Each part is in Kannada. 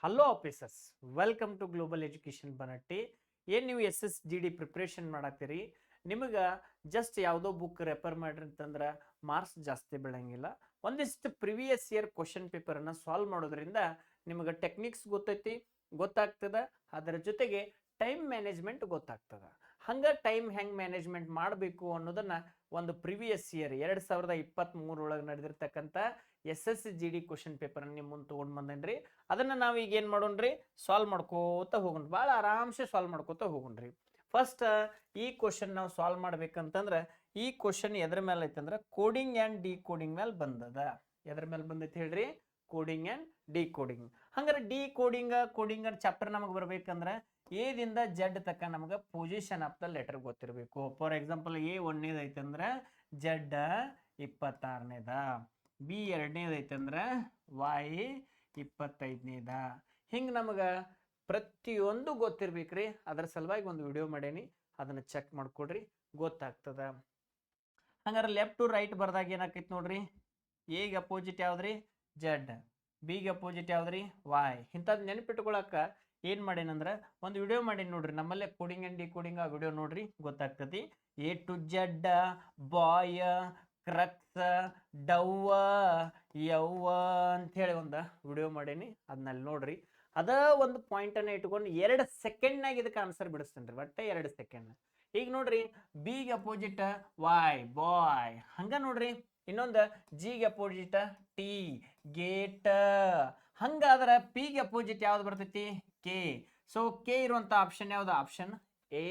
Hello officers, welcome to global education Banatti. ಏನು ನೀವು SSGD ಪ್ರಿಪ್ರೇಷನ್ ಮಾಡತ್ತೀರಿ, ನಿಮಗೆ ಜಸ್ಟ್ ಯಾವುದೋ ಬುಕ್ ರೆಫರ್ ಮಾಡ್ರಿ ಅಂತಂದ್ರೆ ಮಾರ್ಕ್ಸ್ ಜಾಸ್ತಿ ಬೀಳಂಗಿಲ್ಲ. ಒಂದಿಷ್ಟು ಪ್ರಿವಿಯಸ್ ಇಯರ್ ಕ್ವಶನ್ ಪೇಪರನ್ನು ಸಾಲ್ವ್ ಮಾಡೋದ್ರಿಂದ ನಿಮಗೆ ಟೆಕ್ನಿಕ್ಸ್ ಗೊತ್ತಾಗ್ತದೆ. ಅದರ ಜೊತೆಗೆ ಟೈಮ್ ಮ್ಯಾನೇಜ್ಮೆಂಟ್ ಗೊತ್ತಾಗ್ತದೆ. ಹಂಗೆ ಟೈಮ್ ಹೆಂಗೆ ಮ್ಯಾನೇಜ್ಮೆಂಟ್ ಮಾಡಬೇಕು ಅನ್ನೋದನ್ನು ಒಂದು ಪ್ರಿವಿಯಸ್ ಇಯರ್ 2023 ಒಳಗೆ ನಡೆದಿರ್ತಕ್ಕಂಥ SSGD ಕ್ವಶನ್ ಪೇಪರನ್ನು ನಿಮ್ಮ ಮುಂದೆ ತೊಗೊಂಡು ಬಂದೇನ್ರಿ. ಅದನ್ನು ನಾವು ಈಗ ಏನು ಮಾಡೋಣ್ರಿ, ಸಾಲ್ವ್ ಮಾಡ್ಕೋತ ಹೋಗೋಣ. ಭಾಳ ಆರಾಮ್ಸೆ ಸಾಲ್ವ್ ಮಾಡ್ಕೋತ ಹೋಗೋಣ್ರಿ. ಫಸ್ಟ್ ಈ ಕ್ವಶನ್ ನಾವು ಸಾಲ್ವ್ ಮಾಡ್ಬೇಕಂತಂದ್ರೆ ಈ ಕ್ವಶನ್ ಎದ್ರ ಮೇಲೆ ಐತಂದ್ರೆ ಕೋಡಿಂಗ್ ಆ್ಯಂಡ್ ಡಿಕೋಡಿಂಗ್ ಮೇಲೆ ಬಂದದ. ಎದ್ರ ಮೇಲೆ ಬಂದೈತಿ ಹೇಳ್ರಿ? Coding and decoding. ಹಂಗಾರೆ ಕೋಡಿಂಗ್ ಚಾಪ್ಟರ್ ನಮಗೆ ಬರ್ಬೇಕಂದ್ರೆ ಎದಿಂದ ಜೆಡ್ ತಕ್ಕ ನಮಗೆ ಪೊಸಿಷನ್ ಆಫ್ ದ ಲೆಟರ್ ಗೊತ್ತಿರಬೇಕು. ಫಾರ್ ಎಕ್ಸಾಂಪಲ್ A1ನೇದು ಐತಂದ್ರೆ ಜೆಡ್ 26ನೇದ, B 2ನೇದು ಐತಂದ್ರೆ Y 25ನೇದ. ಹಿಂಗೆ ನಮಗೆ ಪ್ರತಿಯೊಂದು ಗೊತ್ತಿರ್ಬೇಕ್ರಿ. ಅದರ ಸಲುವಾಗಿ ಒಂದು ವಿಡಿಯೋ ಮಾಡೇನಿ, ಅದನ್ನು ಚೆಕ್ ಮಾಡ್ಕೊಡ್ರಿ, ಗೊತ್ತಾಗ್ತದ. ಹಂಗಾರೆ ಲೆಫ್ಟ್ ಟು ರೈಟ್ ಬರ್ದಾಗ ಏನಾಕೈತಿ ನೋಡ್ರಿ, ಎಗೆ ಅಪೋಸಿಟ್ ಯಾವ್ದ್ರಿ? ಜೆಡ್, ಬಿಗೆ ಅಪೋಸಿಟ್ ಯಾವ್ದ್ರಿ? ವಾಯ್. ಇಂಥದ್ದು ನೆನಪಿಟ್ಕೊಳಕ ಏನು ಮಾಡೇನಂದ್ರೆ ಒಂದು ವಿಡಿಯೋ ಮಾಡೀನಿ ನೋಡ್ರಿ, ನಮ್ಮಲ್ಲೇ ಕೋಡಿಂಗ್ ಆ್ಯಂಡ್ ಡಿಕೋಡಿಂಗ್. ಆ ವಿಡಿಯೋ ನೋಡ್ರಿ, ಗೊತ್ತಾಗ್ತತಿ. A to Z, boy, crux, ಡವ್ವ, ಯವ್ವ ಅಂಥೇಳಿ ಒಂದು ವಿಡಿಯೋ ಮಾಡೀನಿ, ಅದನ್ನಲ್ಲಿ ನೋಡ್ರಿ. ಅದ ಒಂದು ಪಾಯಿಂಟನ್ನು ಇಟ್ಕೊಂಡು 2 ಸೆಕೆಂಡ್ನಾಗ ಇದಕ್ಕೆ ಆನ್ಸರ್ ಬಿಡಿಸ್ತೇನೆ ರೀ, ಒಟ್ಟೆ 2 ಸೆಕೆಂಡ್. ಈಗ ನೋಡ್ರಿ, ಬಿಗೆ ಅಪೋಸಿಟ್ ವಾಯ್, ಬಾಯ್. ಹಂಗ ನೋಡ್ರಿ ಇನ್ನೊಂದು ಜಿಗೆ ಅಪೋಸಿಟ್ ಟಿ, ಗೇಟ್. ಹಂಗಾದ್ರೆ ಪಿಗೆ ಅಪೋಸಿಟ್ ಯಾವ್ದು ಬರ್ತೈತಿ? ಕೆ. ಸೊ ಕೆ ಇರುವಂತ ಆಪ್ಷನ್ ಯಾವ್ದು? Option A,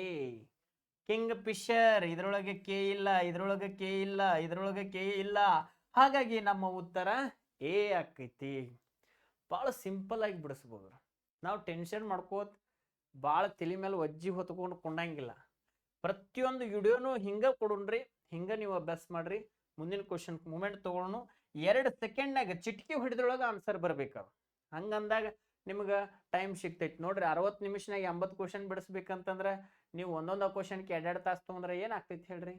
king Fisher. ಇದ್ರೊಳಗೆ ಕೆ ಇಲ್ಲ, ಇದ್ರೊಳಗೆ ಕೆ ಇಲ್ಲ, ಇದ್ರೊಳಗೆ ಕೆ ಇಲ್ಲ. ಹಾಗಾಗಿ ನಮ್ಮ ಉತ್ತರ ಎ ಆಕೈತಿ. ಭಾಳ ಸಿಂಪಲ್ ಆಗಿ ಬಿಡಿಸ್ಬೋದು. ನಾವು ಟೆನ್ಷನ್ ಮಾಡ್ಕೋತ ಭಾಳ ತಲೆ ಮೇಲೆ ಒಜ್ಜಿ ಹೊತ್ಕೊಂಡು ಕೊಂಡಂಗಿಲ್ಲ. ಪ್ರತಿಯೊಂದು ವಿಡಿಯೋನು ಹಿಂಗೆ ಕೊಡೋಣ್ರಿ, ಹಿಂಗೆ ನೀವು ಅಭ್ಯಾಸ ಮಾಡ್ರಿ. ಮುಂದಿನ ಕ್ವಶನ್ ಮೂಮೆಂಟ್ ತೊಗೊಳ್ಳೋಣ. 2 ಸೆಕೆಂಡ್ನಾಗ ಚಿಟಿಕೆ ಹೊಡೆದ್ರೊಳಗೆ ಆನ್ಸರ್ ಬರ್ಬೇಕು. ಹಂಗಂದಾಗ ನಿಮ್ಗೆ ಟೈಮ್ ಸಿಗ್ತೈತಿ ನೋಡ್ರಿ. 60 ನಿಮಿಷನಾಗ 80 ಕ್ವಶನ್ ಬಿಡಿಸ್ಬೇಕಂತಂದ್ರೆ ನೀವು ಒಂದೊಂದು ಕ್ವಶನ್ಗೆ 2 ತಾಸು ತೊಗೊಂಡ್ರೆ ಏನಾಗ್ತೈತಿ ಹೇಳ್ರಿ?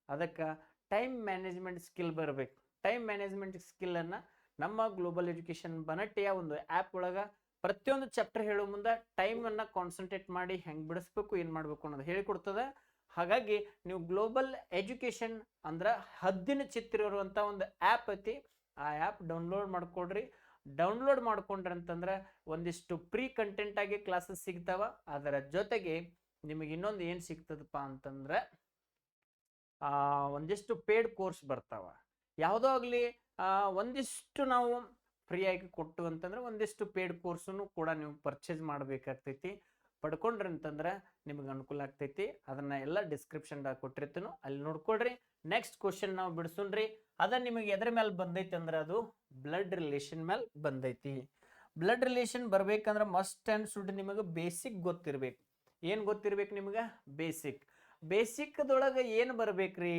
ಅದಕ್ಕೆ ಟೈಮ್ ಮ್ಯಾನೇಜ್ಮೆಂಟ್ ಸ್ಕಿಲ್ ಬರಬೇಕು. ಟೈಮ್ ಮ್ಯಾನೇಜ್ಮೆಂಟ್ ಸ್ಕಿಲ್ಲನ್ನು ನಮ್ಮ ಗ್ಲೋಬಲ್ ಎಜುಕೇಶನ್ ಬನಟ್ಟಿಯ ಒಂದು ಆ್ಯಪ್ ಒಳಗೆ ಪ್ರತಿಯೊಂದು ಚಾಪ್ಟರ್ ಹೇಳೋ ಮುಂದೆ ಟೈಮನ್ನು ಕಾನ್ಸಂಟ್ರೇಟ್ ಮಾಡಿ ಹೆಂಗೆ ಬಿಡಿಸ್ಬೇಕು, ಏನು ಮಾಡಬೇಕು ಅನ್ನೋದು ಹೇಳಿಕೊಡ್ತದೆ. ಹಾಗಾಗಿ ನೀವು ಗ್ಲೋಬಲ್ ಎಜುಕೇಶನ್ ಅಂದ್ರೆ ಹದ್ದಿನ ಚಿತ್ರ ಇರುವಂಥ ಒಂದು ಆ್ಯಪ್ ಐತಿ, ಆ ಆ್ಯಪ್ ಡೌನ್ಲೋಡ್ ಮಾಡ್ಕೊಡ್ರಿ. ಡೌನ್ಲೋಡ್ ಮಾಡ್ಕೊಂಡ್ರಿ ಅಂತಂದ್ರೆ ಒಂದಿಷ್ಟು ಪ್ರೀ ಕಂಟೆಂಟ್ ಆಗಿ ಕ್ಲಾಸಸ್ ಸಿಗ್ತಾವ. ಅದರ ಜೊತೆಗೆ ನಿಮಗೆ ಇನ್ನೊಂದು ಏನು ಸಿಗ್ತದಪ್ಪ ಅಂತಂದ್ರೆ ಒಂದಿಷ್ಟು ಪೇಡ್ ಕೋರ್ಸ್ ಬರ್ತಾವ. ಯಾವುದೋ ಆಗಲಿ ಒಂದಿಷ್ಟು ನಾವು ಫ್ರೀಯಾಗಿ ಕೊಟ್ಟು ಅಂತಂದ್ರೆ ಒಂದಿಷ್ಟು ಪೇಡ್ ಕೋರ್ಸನ್ನು ಕೂಡ ನೀವು ಪರ್ಚೇಸ್ ಮಾಡಬೇಕಾಗ್ತೈತಿ. ಪಡ್ಕೊಂಡ್ರಿ ಅಂತಂದ್ರೆ ನಿಮಗೆ ಅನುಕೂಲ ಆಗ್ತೈತಿ. ಅದನ್ನ ಎಲ್ಲ ಡಿಸ್ಕ್ರಿಪ್ಷನ್ದಾಗ ಕೊಟ್ಟಿರ್ತೀನೋ, ಅಲ್ಲಿ ನೋಡ್ಕೊಳ್ರಿ. ನೆಕ್ಸ್ಟ್ ಕ್ವಶನ್ ನಾವು ಬಿಡಿಸೋಣ್ರಿ. ಅದ ನಿಮಗೆ ಎದ್ರ ಮೇಲೆ ಬಂದೈತಿ ಅಂದ್ರೆ ಅದು ಬ್ಲಡ್ ರಿಲೇಷನ್ ಮೇಲೆ ಬಂದೈತಿ. ಬ್ಲಡ್ ರಿಲೇಷನ್ ಬರ್ಬೇಕಂದ್ರೆ ಮಸ್ಟ್ ಆ್ಯಂಡ್ ಶುಡ್ ನಿಮಗೆ ಬೇಸಿಕ್ ಗೊತ್ತಿರ್ಬೇಕು. ಏನು ಗೊತ್ತಿರ್ಬೇಕು ನಿಮ್ಗೆ? ಬೇಸಿಕ್ದೊಳಗೆ ಏನು ಬರ್ಬೇಕ್ರಿ?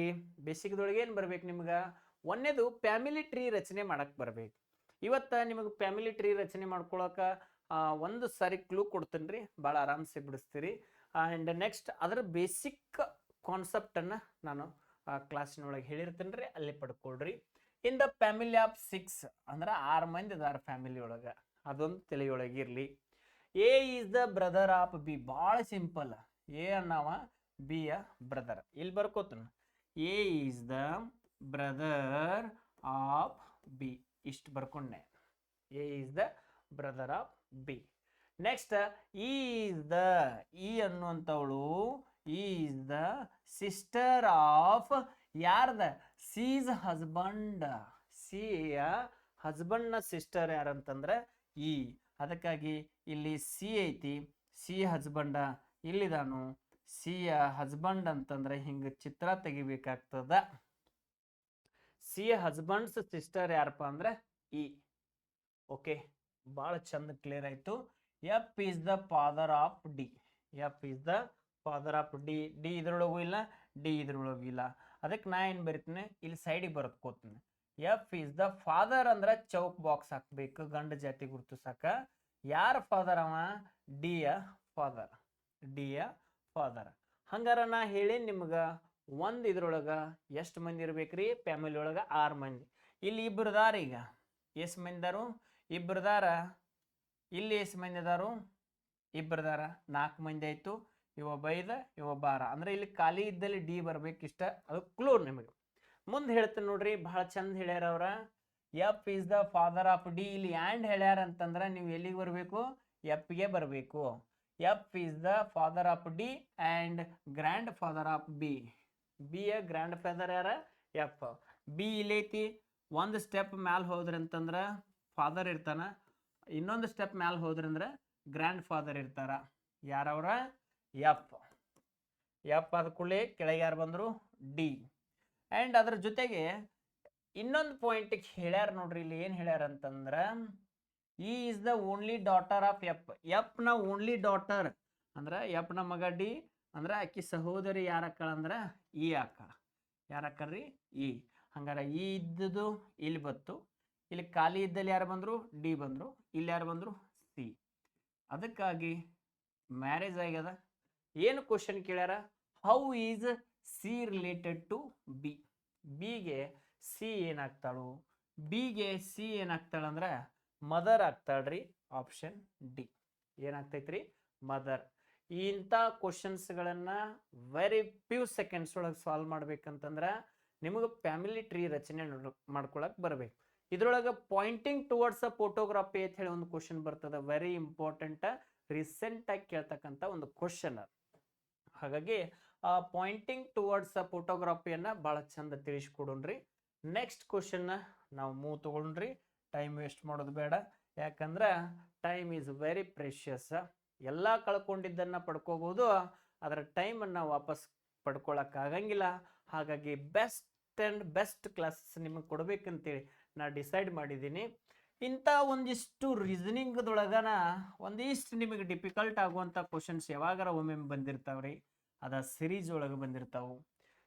ಬೇಸಿಕ್ದೊಳಗೆ ಏನು ಬರ್ಬೇಕು ನಿಮ್ಗೆ? ಒಂದೇದು ಫ್ಯಾಮಿಲಿ ಟ್ರೀ ರಚನೆ ಮಾಡಕ್ಕೆ ಬರ್ಬೇಕು. ಇವತ್ತು ನಿಮಗೆ ಫ್ಯಾಮಿಲಿ ಟ್ರೀ ರಚನೆ ಮಾಡ್ಕೊಳಕ್ಕೆ ಒಂದು ಸಾರಿ ಕ್ಲೂ ಕೊಡ್ತೀನಿ ರೀ, ಭಾಳ ಆರಾಮ್ಸೆ ಬಿಡಿಸ್ತೀರಿ. ಆ್ಯಂಡ್ ನೆಕ್ಸ್ಟ್ ಅದರ ಬೇಸಿಕ್ ಕಾನ್ಸೆಪ್ಟನ್ನು ನಾನು ಕ್ಲಾಸಿನೊಳಗೆ ಹೇಳಿರ್ತೀನಿ ರೀ, ಅಲ್ಲಿ ಪಡ್ಕೊಳ್ರಿ. ಇನ್ ದ ಫ್ಯಾಮಿಲಿ ಆಫ್ 6 ಅಂದ್ರೆ 6 ಮಂದಿ ಅದಾರ ಫ್ಯಾಮಿಲಿ ಒಳಗೆ, ಅದೊಂದು ತಲೆಯೊಳಗೆ ಇರಲಿ. A is the brother of B. ಭಾಳ ಸಿಂಪಲ್. ಎ ಅನ್ನವ, ಬಿ ಯ ಬ್ರದರ್. ಇಲ್ಲಿ ಬರ್ಕೋತಾನ, A is the brother of B. ಇಷ್ಟು ಬರ್ಕೊಂಡೆ. A is the brother of B. Next is the, E ಅನ್ನುವಂಥವಳು ಈಸ್ ದ ಸಿಸ್ಟರ್ ಆಫ್ ಯಾರ್ದ? C's husband. ಸಿಯ ಹಸ್ಬಂಡ್ನ ಸಿಸ್ಟರ್ ಯಾರಂತಂದ್ರೆ ಈ. ಅದಕ್ಕಾಗಿ ಇಲ್ಲಿ ಸಿ ಐತಿ, ಸಿ ಹಸ್ಬಂಡ ಇಲ್ಲಿದಾನು. ಸಿಯ ಹಸ್ಬಂಡ್ ಅಂತಂದ್ರೆ ಹಿಂಗೆ ಚಿತ್ರ ತೆಗಿಬೇಕಾಗ್ತದ. ಸಿ ಹಸ್ಬಂಡ್ಸ್ ಸಿಸ್ಟರ್ ಯಾರಪ್ಪ ಅಂದ್ರೆ ಈ. ಓಕೆ, ಭಾಳ ಚಂದ ಕ್ಲಿಯರ್ ಆಯ್ತು. F is the father of D. F is the father of D. D ಇದ್ರೊಳಗೂ ಇಲ್ಲ, ಡಿ ಇದ್ರೊಳಗೂ ಇಲ್ಲ. ಅದಕ್ಕೆ ನಾ ಏನು ಬರಿತೀನಿ, ಇಲ್ಲಿ ಸೈಡಿಗೆ ಬರೆದ್ಕೋತೀನಿ. ಎಫ್ ಈಸ್ ದ ಫಾದರ್ ಅಂದ್ರೆ ಚೌಕ್ ಬಾಕ್ಸ್ ಹಾಕ್ಬೇಕು, ಗಂಡು ಜಾತಿ ಗುರುತಿಸಾಕ. ಯಾರ ಫಾದರ್ ಅವ? ಡಿ ಯ ಫಾದರ್. ಡಿ ಯ ಫಾದರ್. ಹಂಗಾರ ನಾ ಹೇಳಿ ನಿಮ್ಗೆ ಒಂದು ಇದ್ರೊಳಗೆ ಎಷ್ಟು ಮಂದಿ ಇರ್ಬೇಕ್ರಿ? ಫ್ಯಾಮಿಲಿ ಒಳಗೆ 6 ಮಂದಿ. ಇಲ್ಲಿ ಇಬ್ಬರದಾರ. ಈಗ ಎಷ್ಟು ಮಂದಿದಾರು? ಇಬ್ಬರದಾರ. ಇಲ್ಲಿ ಎಷ್ಟು ಮಂದಿ ಅದಾರು? ಇಬ್ಬರದಾರ, 4 ಮಂದಿ ಆಯ್ತು. ಇವೊಬ್ಬ ಐದ, ಇವೊಬ್ಬ 6. ಅಂದ್ರೆ ಇಲ್ಲಿ ಖಾಲಿ ಇದ್ದಲ್ಲಿ ಡಿ ಬರ್ಬೇಕಿಷ್ಟ. ಅದು ಕ್ಲೂ ನಿಮಗೆ. ಮುಂದೆ ಹೇಳ್ತೀನಿ ನೋಡ್ರಿ, ಬಹಳ ಚಂದ ಹೇಳ್ಯಾರ ಅವ್ರ. F is the father of D. ಇಲ್ಲಿ ಆ್ಯಂಡ್ ಹೇಳ್ಯಾರ ಅಂತಂದ್ರೆ ನೀವು ಎಲ್ಲಿಗೆ ಬರಬೇಕು? ಎಫ್ಗೆ ಬರಬೇಕು. F is the father of D and grand father of B. ಬಿಯ ಗ್ರ್ಯಾಂಡ್ ಫಾದರ್ ಯಾರ? ಎಫ್. ಬಿ ಇಲ್ಲೈತಿ. ಒಂದು ಸ್ಟೆಪ್ ಮ್ಯಾಲೆ ಹೋದ್ರಿ ಅಂತಂದ್ರೆ ಫಾದರ್ ಇರ್ತಾನ, ಇನ್ನೊಂದು ಸ್ಟೆಪ್ ಮ್ಯಾಲೆ ಹೋದ್ರಿ ಅಂದ್ರೆ ಗ್ರ್ಯಾಂಡ್ ಫಾದರ್ ಇರ್ತಾರ. ಯಾರವ್ರ? ಎಫ್. ಎಫ್ ಆದ ಕೂಡಲೇ ಕೆಳಗೆ ಯಾರು ಬಂದರು? ಡಿ. ಆ್ಯಂಡ್ ಅದ್ರ ಜೊತೆಗೆ ಇನ್ನೊಂದು ಪಾಯಿಂಟಿಗೆ ಹೇಳ್ಯಾರ ನೋಡ್ರಿ. ಇಲ್ಲಿ ಏನು ಹೇಳ್ಯಾರ ಅಂತಂದ್ರೆ E is the only daughter of F. ಎಫ್ನ ಓನ್ಲಿ ಡಾಟರ್ ಅಂದ್ರೆ ಎಫ್ನ ಮಗ ಡಿ ಅಂದ್ರೆ ಆಕಿ ಸಹೋದರಿ ಯಾರಕ್ಕಳ ಅಂದ್ರೆ ಇ ಅಕ್ಕಳ. ಯಾರಕ್ಕಳ್ರಿ? ಇ. ಹಂಗಾರೆ ಇ ಇದ್ದದ್ದು ಇಲ್ಲಿ ಬತ್ತು. ಇಲ್ಲಿ ಖಾಲಿ ಇದ್ದಲ್ಲಿ ಯಾರು ಬಂದರು? ಡಿ ಬಂದರು. ಇಲ್ಲಿ ಯಾರು ಬಂದರು? ಸಿ. ಅದಕ್ಕಾಗಿ ಮ್ಯಾರೇಜ್ ಆಗ್ಯದ. ಏನು ಕ್ವಶನ್ ಕೇಳ್ಯಾರ? How is C related to B. ಬಿಗೆ ಸಿ ಏನಾಗ್ತಾಳು? ಬಿಗೆ ಸಿ ಏನಾಗ್ತಾಳಂದ್ರೆ ಮದರ್ ಆಗ್ತಾಳ್ರಿ. Option D. ಏನಾಗ್ತೈತ್ರಿ? ಮದರ್. ಇಂಥ ಕ್ವಶನ್ಸ್ಗಳನ್ನು ವೆರಿ ಫ್ಯೂ ಸೆಕೆಂಡ್ಸ್ ಒಳಗೆ ಸಾಲ್ವ್ ಮಾಡ್ಬೇಕಂತಂದ್ರೆ ನಿಮಗೆ ಫ್ಯಾಮಿಲಿ ಟ್ರೀ ರಚನೆ ಮಾಡ್ಕೊಳಕ್ ಬರಬೇಕು. ಇದ್ರೊಳಗೆ ಪಾಯಿಂಟಿಂಗ್ ಟುವರ್ಡ್ಸ್ ಅ ಫೋಟೋಗ್ರಾಫಿ ಅಂತ ಹೇಳಿ ಒಂದು ಕ್ವಶನ್ ಬರ್ತದೆ. ವೆರಿ ಇಂಪಾರ್ಟೆಂಟ್, ರೀಸೆಂಟ್ ಆಗಿ ಕೇಳ್ತಕ್ಕಂಥ ಒಂದು ಕ್ವಶನ್. ಹಾಗಾಗಿ ಪಾಯಿಂಟಿಂಗ್ ಟುವರ್ಡ್ಸ್ ಅ ಫೋಟೋಗ್ರಾಫಿಯನ್ನ ಭಾಳ ಚಂದ ತಿಳಿಸ್ಕೊಡೋಣ್ರಿ. ನೆಕ್ಸ್ಟ್ ಕ್ವಶನ್ನ ನಾವು ಮೂವ್ ತಗೊಂಡ್ರಿ. ಟೈಮ್ ವೇಸ್ಟ್ ಮಾಡೋದು ಬೇಡ, ಯಾಕಂದ್ರೆ ಟೈಮ್ ಈಸ್ ವೆರಿ ಪ್ರೆಷಿಯಸ್. ಎಲ್ಲ ಕಳ್ಕೊಂಡಿದ್ದನ್ನು ಪಡ್ಕೋಬಹುದು, ಅದರ ಟೈಮನ್ನು ವಾಪಸ್ ಪಡ್ಕೊಳಕ್ಕಾಗಂಗಿಲ್ಲ. ಹಾಗಾಗಿ ಬೆಸ್ಟ್ ಕ್ಲಾಸಸ್ ನಿಮಗೆ ಕೊಡ್ಬೇಕಂತೇಳಿ ನಾ ಡಿಸೈಡ್ ಮಾಡಿದ್ದೀನಿ. ಇಂಥ ಒಂದಿಷ್ಟು ರೀಸನಿಂಗ್ದೊಳಗನ ಒಂದಿಷ್ಟು ನಿಮಗೆ ಡಿಫಿಕಲ್ಟ್ ಆಗುವಂಥ ಕ್ವಶನ್ಸ್ ಯಾವಾಗಾರ ಒಮ್ಮೆ ಬಂದಿರ್ತಾವ್ರಿ. ಅದ ಸಿರೀಸ್ ಒಳಗೆ ಬಂದಿರ್ತಾವೆ.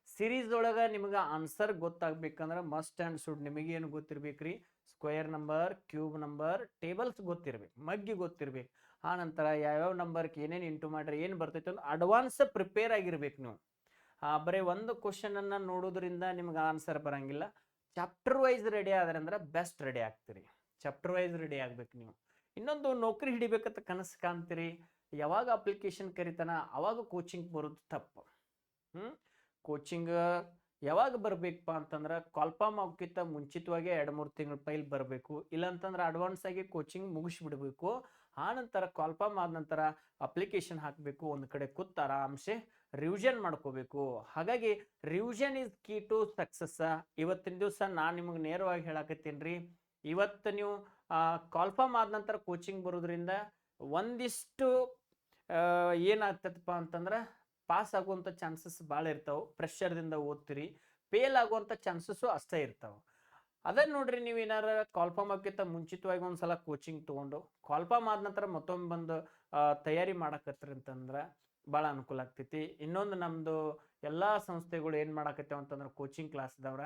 ಸಿರೀಸ್ ಒಳಗೆ ನಿಮಗೆ ಆನ್ಸರ್ ಗೊತ್ತಾಗ್ಬೇಕಂದ್ರೆ ಮಸ್ಟ್ ಆ್ಯಂಡ್ ಶುಡ್ ನಿಮಗೇನು ಗೊತ್ತಿರ್ಬೇಕ್ರಿ? Square number, cube number, tables ಗೊತ್ತಿರ್ಬೇಕು, ಮಗ್ಗಿ ಗೊತ್ತಿರ್ಬೇಕು. ಆ ನಂತರ ಯಾವ್ಯಾವ ನಂಬರ್ಗೆ ಏನೇನು ಇಂಟು ಮಾಡ್ರೆ ಏನು ಬರ್ತೈತೆ ಅಂತ ಅಡ್ವಾನ್ಸ್ ಪ್ರಿಪೇರ್ ಆಗಿರ್ಬೇಕು ನೀವು. ಬರೀ ಒಂದು ಕ್ವಶನನ್ನು ನೋಡೋದ್ರಿಂದ ನಿಮ್ಗೆ ಆನ್ಸರ್ ಬರಂಗಿಲ್ಲ. ಚಾಪ್ಟರ್ ವೈಸ್ ರೆಡಿ ಆದ್ರೆ ಅಂದ್ರೆ ಬೆಸ್ಟ್ ರೆಡಿ ಆಗ್ತೀರಿ. ಚಾಪ್ಟರ್ ವೈಸ್ ರೆಡಿ ಆಗ್ಬೇಕು ನೀವು. ಇನ್ನೊಂದು, ನೌಕರಿ ಹಿಡಿಬೇಕಂತ ಕನಸು ಕಾಣ್ತೀರಿ, ಯಾವಾಗ ಅಪ್ಲಿಕೇಶನ್ ಕರಿತಾನ ಅವಾಗ ಕೋಚಿಂಗ್ ಬರೋದು ತಪ್ಪು. ಕೋಚಿಂಗ್ ಯಾವಾಗ ಬರಬೇಕಪ್ಪ ಅಂತಂದ್ರೆ ಕಾಲ್ಫಾರ್ಮ್ ಆಗೋಕ್ಕಿಂತ ಮುಂಚಿತವಾಗಿ 2-3 ತಿಂಗಳ ಪೈಲ್ ಬರಬೇಕು. ಇಲ್ಲಾಂತಂದ್ರೆ ಅಡ್ವಾನ್ಸ್ ಆಗಿ ಕೋಚಿಂಗ್ ಮುಗಿಸ್ಬಿಡ್ಬೇಕು. ಆ ನಂತರ ಕಾಲ್ಫಾರ್ಮ್ ಆದ ನಂತರ ಅಪ್ಲಿಕೇಶನ್ ಹಾಕಬೇಕು. ಒಂದು ಕಡೆ ಕೂತ್ ಆರಾಮ್ಸೆ ರಿವಿಷನ್ ಮಾಡ್ಕೋಬೇಕು. ಹಾಗಾಗಿ revision is key to success. ಇವತ್ತಿನ ದಿವಸ ನಾನು ನಿಮಗೆ ನೇರವಾಗಿ ಹೇಳಕತ್ತೀನಿ ರೀ. ಇವತ್ತು ನೀವು ಕಾಲ್ಫಾರ್ಮ್ ಆದ ನಂತರ ಕೋಚಿಂಗ್ ಬರೋದ್ರಿಂದ ಒಂದಿಷ್ಟು ಏನಾಗ್ತದಪ್ಪ ಅಂತಂದ್ರೆ ಪಾಸ್ ಆಗುವಂಥ ಚಾನ್ಸಸ್ ಭಾಳ ಇರ್ತಾವೆ. ಪ್ರೆಷರ್ದಿಂದ ಓದ್ತೀರಿ, ಫೇಲ್ ಆಗುವಂಥ ಚಾನ್ಸಸ್ಸು ಅಷ್ಟೇ ಇರ್ತಾವೆ. ಅದನ್ನು ನೋಡ್ರಿ, ನೀವು ಏನಾರ ಕಾಲ್ಫಾರ್ಮ್ ಆಗೋಕ್ಕಿಂತ ಮುಂಚಿತವಾಗಿ ಒಂದ್ಸಲ ಕೋಚಿಂಗ್ ತೊಗೊಂಡು ಕಾಲ್ಫಾರ್ಮ್ ಆದ ನಂತರ ಮತ್ತೊಮ್ಮೆ ಬಂದು ತಯಾರಿ ಮಾಡಕತ್ರಿ ಅಂತಂದ್ರೆ ಭಾಳ ಅನುಕೂಲ ಆಗ್ತೈತಿ. ಇನ್ನೊಂದು, ನಮ್ಮದು ಎಲ್ಲ ಸಂಸ್ಥೆಗಳು ಏನು ಮಾಡಕತ್ತೇವೆ ಅಂತಂದ್ರೆ ಕೋಚಿಂಗ್ ಕ್ಲಾಸ್ದವ್ರ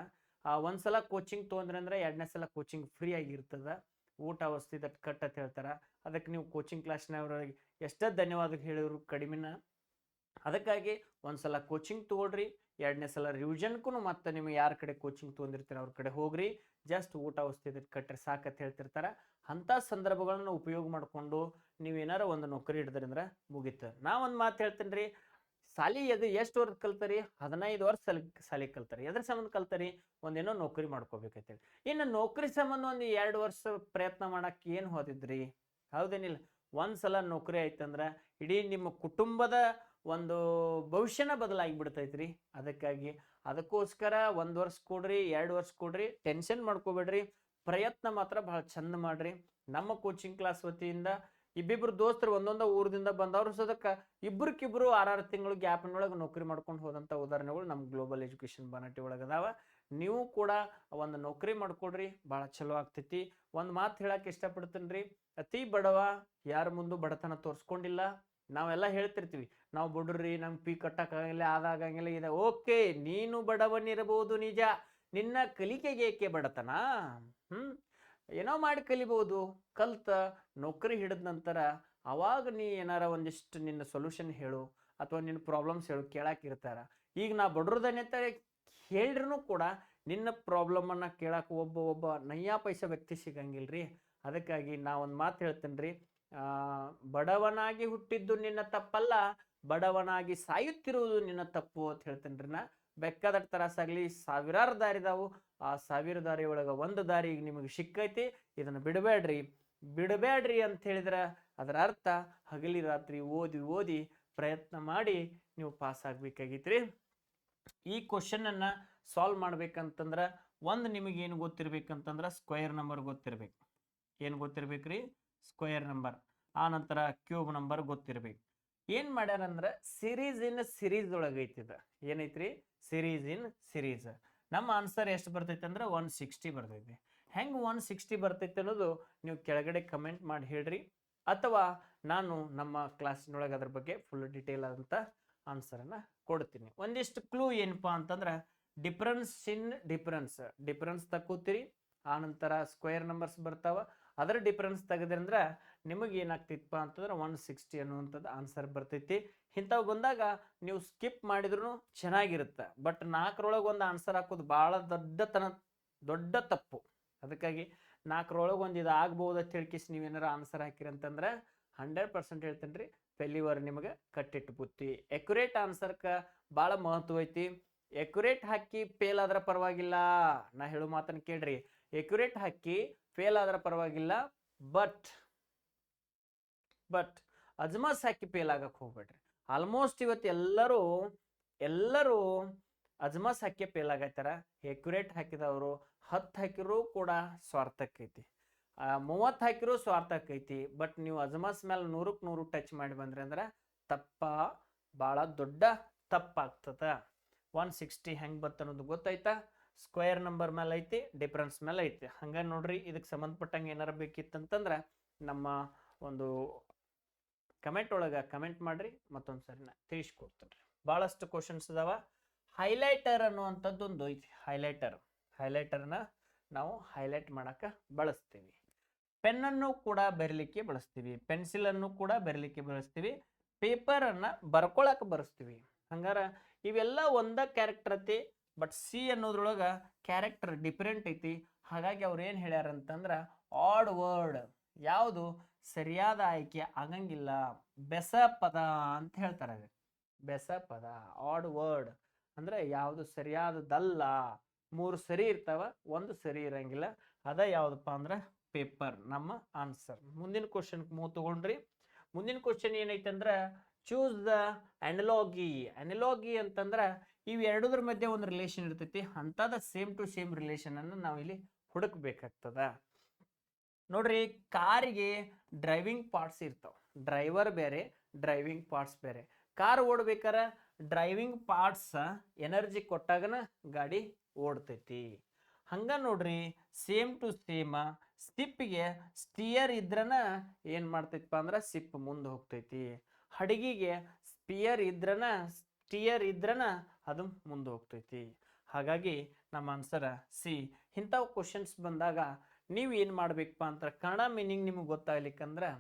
ಒಂದ್ಸಲ ಕೋಚಿಂಗ್ ತೊಗೊಂಡ್ರಿ ಅಂದ್ರೆ 2ನೇ ಸಲ ಕೋಚಿಂಗ್ ಫ್ರೀ ಆಗಿರ್ತದೆ. ಊಟ ವಸತಿ ಕಟ್ ಅಂತ ಹೇಳ್ತಾರೆ. ಅದಕ್ಕೆ ನೀವು ಕೋಚಿಂಗ್ ಕ್ಲಾಸ್ನವ್ರಿಗೆ ಎಷ್ಟೇ ಧನ್ಯವಾದ ಹೇಳಿದ್ರು ಕಡಿಮೆನ. ಅದಕ್ಕಾಗಿ ಒಂದ್ಸಲ ಕೋಚಿಂಗ್ ತೊಗೊಳ್ರಿ, 2ನೇ ಸಲ ರಿವಿಷನ್ಗೂ ಮತ್ತೆ ನಿಮಗೆ ಯಾರ ಕಡೆ ಕೋಚಿಂಗ್ ತೊಗೊಂಡಿರ್ತೀರ ಅವ್ರ ಕಡೆ ಹೋಗ್ರಿ. ಜಸ್ಟ್ ಊಟ ವಸತಿ ಕಟ್ಟ್ರೆ ಸಾಕಂತ ಹೇಳ್ತಿರ್ತಾರೆ. ಅಂಥ ಸಂದರ್ಭಗಳನ್ನ ಉಪಯೋಗ ಮಾಡಿಕೊಂಡು ನೀವೇನಾರ ಒಂದು ನೌಕರಿ ಹಿಡಿದ್ರಿ ಅಂದ್ರೆ ಮುಗೀತು. ನಾ ಒಂದು ಮಾತು ಹೇಳ್ತೀನಿ ರೀ, ಸಾಲಿ ಎಷ್ಟು ವರ್ಷ ಕಲ್ತರಿ? 15 ವರ್ಷ ಸಾಲಿ ಕಲ್ತರಿ. ಎದ್ರ ಸಂಬಂಧ ಕಲ್ತರಿ? ಒಂದೇನೋ ನೌಕರಿ ಮಾಡ್ಕೋಬೇಕಂತೇಳಿ. ಇನ್ನು ನೌಕರಿ ಸಂಬಂಧ ಒಂದು 2 ವರ್ಷ ಪ್ರಯತ್ನ ಮಾಡಕ್ಕೆ ಏನು ಹೋದಿದ್ರಿ? ಹೌದೇನಿಲ್ಲ? ಒಂದ್ಸಲ ನೌಕರಿ ಆಯ್ತಂದ್ರೆ ಇಡೀ ನಿಮ್ಮ ಕುಟುಂಬದ ಒಂದು ಭವಿಷ್ಯನ ಬದಲಾಗಿ ಬಿಡ್ತೈತ್ರಿ. ಅದಕ್ಕೋಸ್ಕರ 1 ವರ್ಷ ಕೊಡ್ರಿ, 2 ವರ್ಷ ಕೊಡ್ರಿ, ಟೆನ್ಷನ್ ಮಾಡ್ಕೋಬೇಡ್ರಿ. ಪ್ರಯತ್ನ ಮಾತ್ರ ಬಹಳ ಚಂದ ಮಾಡ್ರಿ. ನಮ್ಮ ಕೋಚಿಂಗ್ ಕ್ಲಾಸ್ ವತಿಯಿಂದ ಇಬ್ಬಿಬ್ರು ದೋಸ್ತರು ಒಂದೊಂದು ಊರದಿಂದ ಬಂದವ್ರು ಸದಕ್ಕೆ ಇಬ್ಬರಿಗಿಬ್ರು 6 ತಿಂಗಳು ಗ್ಯಾಪ್ನೊಳಗೆ ನೌಕರಿ ಮಾಡ್ಕೊಂಡು ಹೋದಂಥ ಉದಾಹರಣೆಗಳು ನಮ್ಮ ಗ್ಲೋಬಲ್ ಎಜುಕೇಷನ್ ಬನಾಟಿ ಒಳಗೆ ಅದಾವ. ನೀವು ಕೂಡ ಒಂದು ನೌಕರಿ ಮಾಡ್ಕೊಡ್ರಿ, ಭಾಳ ಚಲೋ ಆಗ್ತೈತಿ. ಒಂದು ಮಾತು ಹೇಳಕ್ಕೆ ಇಷ್ಟಪಡ್ತೀನಿ ರೀ, ಅತಿ ಬಡವ ಯಾರ ಮುಂದೆ ಬಡತನ ತೋರಿಸ್ಕೊಂಡಿಲ್ಲ. ನಾವೆಲ್ಲ ಹೇಳ್ತಿರ್ತೀವಿ, ನಾವು ಬಡ್ರಿ, ನಮ್ಗೆ ಫೀ ಕಟ್ಟಕ್ಕಾಗಂಗಿಲ್ಲ, ಅದಾಗಂಗಿಲ್ಲ, ಇದೆ. ಓಕೆ, ನೀನು ಬಡವನಿರಬಹುದು ನಿಜ, ನಿನ್ನ ಕಲಿಕೆಗೆ ಏಕೆ ಬಡತನ? ಏನೋ ಮಾಡಿ ಕಲಿಬಹುದು. ಕಲ್ತ ನೌಕರಿ ಹಿಡಿದ ನಂತರ ಅವಾಗ ನೀ ಏನಾರ ಒಂದಿಷ್ಟು ನಿನ್ನ ಸೊಲ್ಯೂಷನ್ ಹೇಳು ಅಥವಾ ನಿನ್ನ ಪ್ರಾಬ್ಲಮ್ಸ್ ಹೇಳು ಕೇಳಾಕಿರ್ತಾರ. ಈಗ ನಾ ಬಡ್ರದನೆ ಅಂತ ಹೇಳಿದ್ರು ಕೂಡ ನಿನ್ನ ಪ್ರಾಬ್ಲಮನ್ನು ಕೇಳಕ್ಕೆ ಒಬ್ಬ ನಯ್ಯಾ ಪೈಸಾ ವ್ಯಕ್ತಿ ಸಿಗಂಗಿಲ್ರಿ. ಅದಕ್ಕಾಗಿ ನಾ ಒಂದು ಮಾತು ಹೇಳ್ತೀನಿ ರೀ, ಬಡವನಾಗಿ ಹುಟ್ಟಿದ್ದು ನಿನ್ನ ತಪ್ಪಲ್ಲ, ಬಡವನಾಗಿ ಸಾಯುತ್ತಿರುವುದು ನಿನ್ನ ತಪ್ಪು ಅಂತ ಹೇಳ್ತೇನ್ರಿ ನಾ. ಬೇಕಾದಷ್ಟು ತ್ರಾಸಾಗ್ಲಿ, ಸಾವಿರಾರು ದಾರಿ ಇದಾವು, ಆ 1000 ದಾರಿ ಒಳಗ ಒಂದು ದಾರಿ ಈಗ ನಿಮಗೆ ಸಿಕ್ಕೈತಿ, ಇದನ್ನ ಬಿಡಬೇಡ್ರಿ. ಬಿಡಬೇಡ್ರಿ ಅಂತ ಹೇಳಿದ್ರ ಅದರ ಅರ್ಥ ಹಗಲಿ ರಾತ್ರಿ ಓದಿ ಓದಿ ಪ್ರಯತ್ನ ಮಾಡಿ ನೀವು ಪಾಸ್ ಆಗ್ಬೇಕಾಗಿತ್ರಿ. ಈ ಕ್ವಶನ್ ಅನ್ನ ಸಾಲ್ವ್ ಮಾಡ್ಬೇಕಂತಂದ್ರ ಒಂದು ನಿಮಗೆ ಏನು ಗೊತ್ತಿರ್ಬೇಕಂತಂದ್ರ ಸ್ಕ್ವೇರ್ ನಂಬರ್ ಗೊತ್ತಿರ್ಬೇಕು. ಏನು ಗೊತ್ತಿರ್ಬೇಕ್ರಿ? Square number. ಆ ನಂತರ ಕ್ಯೂಬ್ ನಂಬರ್ ಗೊತ್ತಿರ್ಬೇಕು. ಏನ್ ಮಾಡ್ಯಾರ ಅಂದ್ರ ಸಿರೀಸ್ ಇನ್ ಸಿರೀಸ್ ಒಳಗೈತಿದ. ಏನೈತ್ರಿ? ಸಿರೀಸ್ ಇನ್ ಸಿರೀಸ್. ನಮ್ಮ ಆನ್ಸರ್ ಎಷ್ಟು ಬರ್ತೈತೆ ಅಂದ್ರೆ 160 ಬರ್ತೈತಿ. ಹೆಂಗ್ 160 ಬರ್ತೈತೆ ಅನ್ನೋದು ನೀವು ಕೆಳಗಡೆ ಕಮೆಂಟ್ ಮಾಡಿ ಹೇಳ್ರಿ, ಅಥವಾ ನಾನು ನಮ್ಮ ಕ್ಲಾಸಿನೊಳಗೆ ಅದ್ರ ಬಗ್ಗೆ ಫುಲ್ ಡೀಟೇಲ್ ಆದಂತ ಆನ್ಸರನ್ನು ಕೊಡ್ತೀನಿ. ಒಂದಿಷ್ಟು ಕ್ಲೂ ಏನಪ್ಪಾ ಅಂತಂದ್ರೆ ಡಿಫರೆನ್ಸ್ ಇನ್ ಡಿಫರೆನ್ಸ್ ತಕ್ಕೋತೀರಿ. ಆ ನಂತರ ಸ್ಕ್ವೇರ್ ನಂಬರ್ಸ್ ಬರ್ತಾವ, ಅದರ ಡಿಫರೆನ್ಸ್ ತೆಗೆದ್ರಂದ್ರೆ ನಿಮಗೆ ಏನಾಗ್ತಿತ್ತಪ್ಪ ಅಂತಂದ್ರೆ 160 ಅನ್ನುವಂಥದ್ದು ಆನ್ಸರ್ ಬರ್ತೈತಿ. ಇಂಥವು ಬಂದಾಗ ನೀವು ಸ್ಕಿಪ್ ಮಾಡಿದ್ರು ಚೆನ್ನಾಗಿರುತ್ತೆ. ಬಟ್ 4ರೊಳಗೆ ಒಂದು ಆನ್ಸರ್ ಹಾಕೋದು ಭಾಳ ದೊಡ್ಡ ತಪ್ಪು. ಅದಕ್ಕಾಗಿ 4ರೊಳಗೆ ಒಂದು ಇದು ಆಗ್ಬೋದು ಅಂತ ಹೇಳ್ಕಿಸಿ ನೀವೇನಾರ ಆನ್ಸರ್ ಹಾಕಿರಿ ಅಂತಂದ್ರೆ 100% ಹೇಳ್ತೇನೆ ರೀ, ಫೇಲ್ಯೂರ್ ನಿಮಗೆ ಕಟ್ಟಿಟ್ಟು ಬುತ್ತಿ. ಎಕ್ಯುರೇಟ್ ಆನ್ಸರ್ಗೆ ಭಾಳ ಮಹತ್ವ ಐತಿ. ಎಕ್ಯುರೇಟ್ ಹಾಕಿ ಫೇಲ್ ಆದ್ರೆ ಪರವಾಗಿಲ್ಲ, ನಾ ಹೇಳೋ ಮಾತನ್ನು ಕೇಳ್ರಿ. ಎಕ್ಯುರೇಟ್ ಹಾಕಿ ಫೇಲ್ ಆದ್ರೆ ಪರವಾಗಿಲ್ಲ, ಬಟ್ ಅಜ್ಮಾಸ್ ಹಾಕಿ ಫೇಲ್ ಆಗಕ್ಕೆ ಹೋಗ್ಬೇಡ್ರಿ. ಆಲ್ಮೋಸ್ಟ್ ಇವತ್ತು ಎಲ್ಲರೂ ಅಜ್ಮಾಸ್ ಹಾಕಿ ಫೇಲ್ ಆಗತ್ತಾರ. ಎಕ್ಯುರೇಟ್ ಹಾಕಿದವರು 10 ಹಾಕಿರೂ ಕೂಡ ಸ್ವಾರ್ಥಕ್ಕೈತಿ, 30 ಹಾಕಿರೂ ಸ್ವಾರ್ಥಕ್ಕೈತಿ. ಬಟ್ ನೀವು ಅಜ್ಮಾಸ್ ಮೇಲೆ 100ಕ್ಕೆ 100 ಟಚ್ ಮಾಡಿ ಬಂದ್ರಿ ಅಂದ್ರೆ ಭಾಳ ದೊಡ್ಡ ತಪ್ಪಾಗ್ತದ. 160 ಹೆಂಗೆ ಬತ್ತ ಅನ್ನೋದು ಗೊತ್ತಾಯ್ತಾ? ಸ್ಕ್ವೇರ್ ನಂಬರ್ ಮೇಲೆ ಐತಿ, ಡಿಫರೆನ್ಸ್ ಮೇಲೆ ಐತಿ. ಹಂಗ ನೋಡ್ರಿ, ಇದಕ್ಕೆ ಸಂಬಂಧಪಟ್ಟಂಗೆ ಏನಾರ ಬೇಕಿತ್ತಂತಂದ್ರೆ ನಮ್ಮ ಒಂದು ಕಮೆಂಟ್ ಒಳಗೆ ಕಮೆಂಟ್ ಮಾಡ್ರಿ, ಮತ್ತೊಂದು ಸರಿ ನಾ ತಿಳಿಸ್ಕೊಡ್ತೇನೆ. ಭಾಳಷ್ಟು ಕ್ವಶನ್ಸ್ ಅದಾವ. ಹೈಲೈಟರ್ ಅನ್ನುವಂಥದ್ದು ಒಂದು ಐತಿ. ಹೈಲೈಟರ್ನ ನಾವು ಹೈಲೈಟ್ ಮಾಡಕ್ಕೆ ಬಳಸ್ತೀವಿ. ಪೆನ್ನನ್ನು ಕೂಡ ಬರೀಲಿಕ್ಕೆ ಬಳಸ್ತೀವಿ, ಪೆನ್ಸಿಲನ್ನು ಕೂಡ ಬರೀಲಿಕ್ಕೆ ಬಳಸ್ತೀವಿ, ಪೇಪರನ್ನು ಬರ್ಕೊಳಕ್ಕೆ ಬಳಸ್ತೀವಿ. ಹಂಗಾರ ಇವೆಲ್ಲ ಒಂದ ಕ್ಯಾರೆಕ್ಟರ್ ಐತಿ. ಬಟ್ ಸಿ ಅನ್ನೋದ್ರೊಳಗೆ ಕ್ಯಾರೆಕ್ಟರ್ ಡಿಫರೆಂಟ್ ಐತಿ. ಹಾಗಾಗಿ ಅವ್ರು ಏನು ಹೇಳ್ಯಾರ ಅಂತಂದ್ರೆ ಆಡ್ ವರ್ಡ್ ಯಾವುದು ಸರಿಯಾದ ಆಯ್ಕೆ ಆಗಂಗಿಲ್ಲ, ಬೆಸ ಪದ ಅಂತ ಹೇಳ್ತಾರೆ. ಬೆಸ ಪದ, ಆಡ್ ವರ್ಡ್ ಅಂದ್ರೆ ಯಾವುದು ಸರಿಯಾದದಲ್ಲ. 3 ಸರಿ ಇರ್ತಾವ, 1 ಸರಿ ಇರಂಗಿಲ್ಲ. ಅದ ಯಾವ್ದಪ್ಪ ಅಂದ್ರೆ ಪೇಪರ್. ನಮ್ಮ ಆನ್ಸರ್. ಮುಂದಿನ ಕ್ವಶನ್ ತಗೊಂಡ್ರಿ. ಮುಂದಿನ ಕ್ವಶನ್ ಏನೈತೆ ಅಂದ್ರೆ ಚೂಸ್ ದ ಅನಲಾಗಿ ಅಂತಂದ್ರೆ ಇವೆರಡರ ಮಧ್ಯೆ ಒಂದು ರಿಲೇಷನ್ ಇರ್ತೈತಿ. ಅಂತದ ಸೇಮ್ ಟು ಸೇಮ್ ರಿಲೇಷನ್ ಅನ್ನು ನಾವು ಇಲ್ಲಿ ಹುಡುಕ್ಬೇಕಾಗ್ತದ. ನೋಡ್ರಿ, ಕಾರಿಗೆ ಡ್ರೈವಿಂಗ್ ಪಾರ್ಟ್ಸ್ ಇರ್ತಾವ. ಡ್ರೈವರ್ ಬೇರೆ, ಡ್ರೈವಿಂಗ್ ಪಾರ್ಟ್ಸ್ ಬೇರೆ. ಕಾರ್ ಓಡ್ಬೇಕಾರ ಡ್ರೈವಿಂಗ್ ಪಾರ್ಟ್ಸ್ ಎನರ್ಜಿ ಕೊಟ್ಟಾಗನ ಗಾಡಿ ಓಡ್ತೈತಿ. ಹಂಗ ನೋಡ್ರಿ, ಸೇಮ್ ಟು ಸೇಮ್ ಸ್ಟಿಪ್ಗೆ ಸ್ಟಿಯರ್ ಇದ್ರನ ಏನ್ ಮಾಡ್ತೈತಿಪ್ಪ ಅಂದ್ರೆ ಸಿಪ್ ಮುಂದೆ ಹೋಗ್ತೈತಿ. ಹಡಗಿಗೆ ಸ್ಟಿಯರ್ ಇದ್ರನ ಅದು ಮುಂದೆ ಹೋಗ್ತೈತಿ. ಹಾಗಾಗಿ ನಮ್ಮ ಆನ್ಸರ್ ಸಿ. ಇಂಥವು ಕ್ವಶನ್ಸ್ ಬಂದಾಗ ನೀವು ಏನು ಮಾಡ್ಬೇಕಪ್ಪ ಅಂತ ಕನ್ನಡ ಮೀನಿಂಗ್ ನಿಮಗೆ ಗೊತ್ತಾಗ್ಲಿಕ್ಕಂದ್ರೆ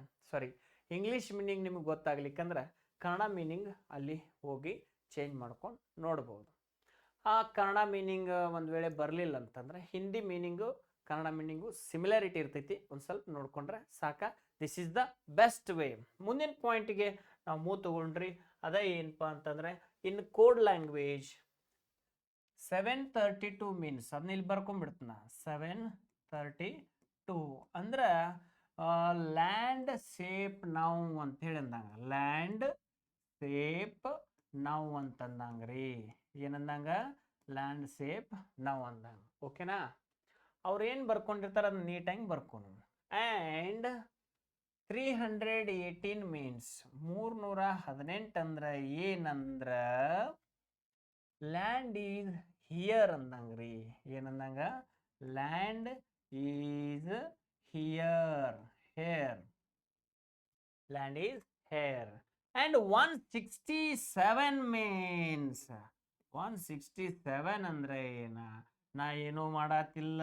ಇಂಗ್ಲೀಷ್ ಮೀನಿಂಗ್ ನಿಮಗೆ ಗೊತ್ತಾಗ್ಲಿಕ್ಕಂದ್ರೆ ಕನ್ನಡ ಮೀನಿಂಗ್ ಅಲ್ಲಿ ಹೋಗಿ ಚೇಂಜ್ ಮಾಡ್ಕೊಂಡು ನೋಡ್ಬೋದು. ಆ ಕನ್ನಡ ಮೀನಿಂಗ್ ಒಂದು ವೇಳೆ ಬರಲಿಲ್ಲ ಅಂತಂದ್ರೆ Hindi meaning Kannada meaning similarity ಇರ್ತೈತಿ. ಒಂದು ಸ್ವಲ್ಪ ನೋಡ್ಕೊಂಡ್ರೆ ಸಾಕ. This is the best way. ಮುಂದಿನ ಪಾಯಿಂಟ್ಗೆ ನಾವು ತಗೊಂಡ್ರಿ. ಅದೇ ಏನಪ್ಪಾ ಅಂತಂದ್ರೆ ಇನ್ ಕೋಡ್ ಲ್ಯಾಂಗ್ವೇಜ್ 732 ಮೀನ್ಸ್. ಅದನ್ನ ಇಲ್ಲಿ ಬರ್ಕೊಂಡ್ಬಿಡ್ತಾನ. 732 ಅಂದ್ರೆ ಲ್ಯಾಂಡ್ ಸೇಪ್ ನೌ ಅಂತ ಹೇಳಿ ಅಂದಂಗ. ಲ್ಯಾಂಡ್ ಸೇಪ್ ನೌ ಅಂತಂದಂಗ್ರಿ. ಏನಂದಂಗ? ಲ್ಯಾಂಡ್ ಸೇಪ್ ನೌ ಅಂದಂಗ. ಓಕೆನಾ? ಅವ್ರು ಏನು ಬರ್ಕೊಂಡಿರ್ತಾರ ಅದನ್ನ ನೀಟಾಗಿ ಬರ್ಕೊಂಡು. ಆ್ಯಂಡ್ 318 ಮೀನ್ಸ್ 318 ಅಂದ್ರೆ ಏನಂದ್ರ ಲ್ಯಾಂಡ್ ಈಸ್ ಹಿಯರ್ ಅಂದಂಗ್ರಿ. ಏನಂದಂಗ? Land is here. Land is here. And 167 means 167 ಅಂದ್ರೆ ಏನ? ನಾ ಏನೂ ಮಾಡತ್ತಿಲ್ಲ,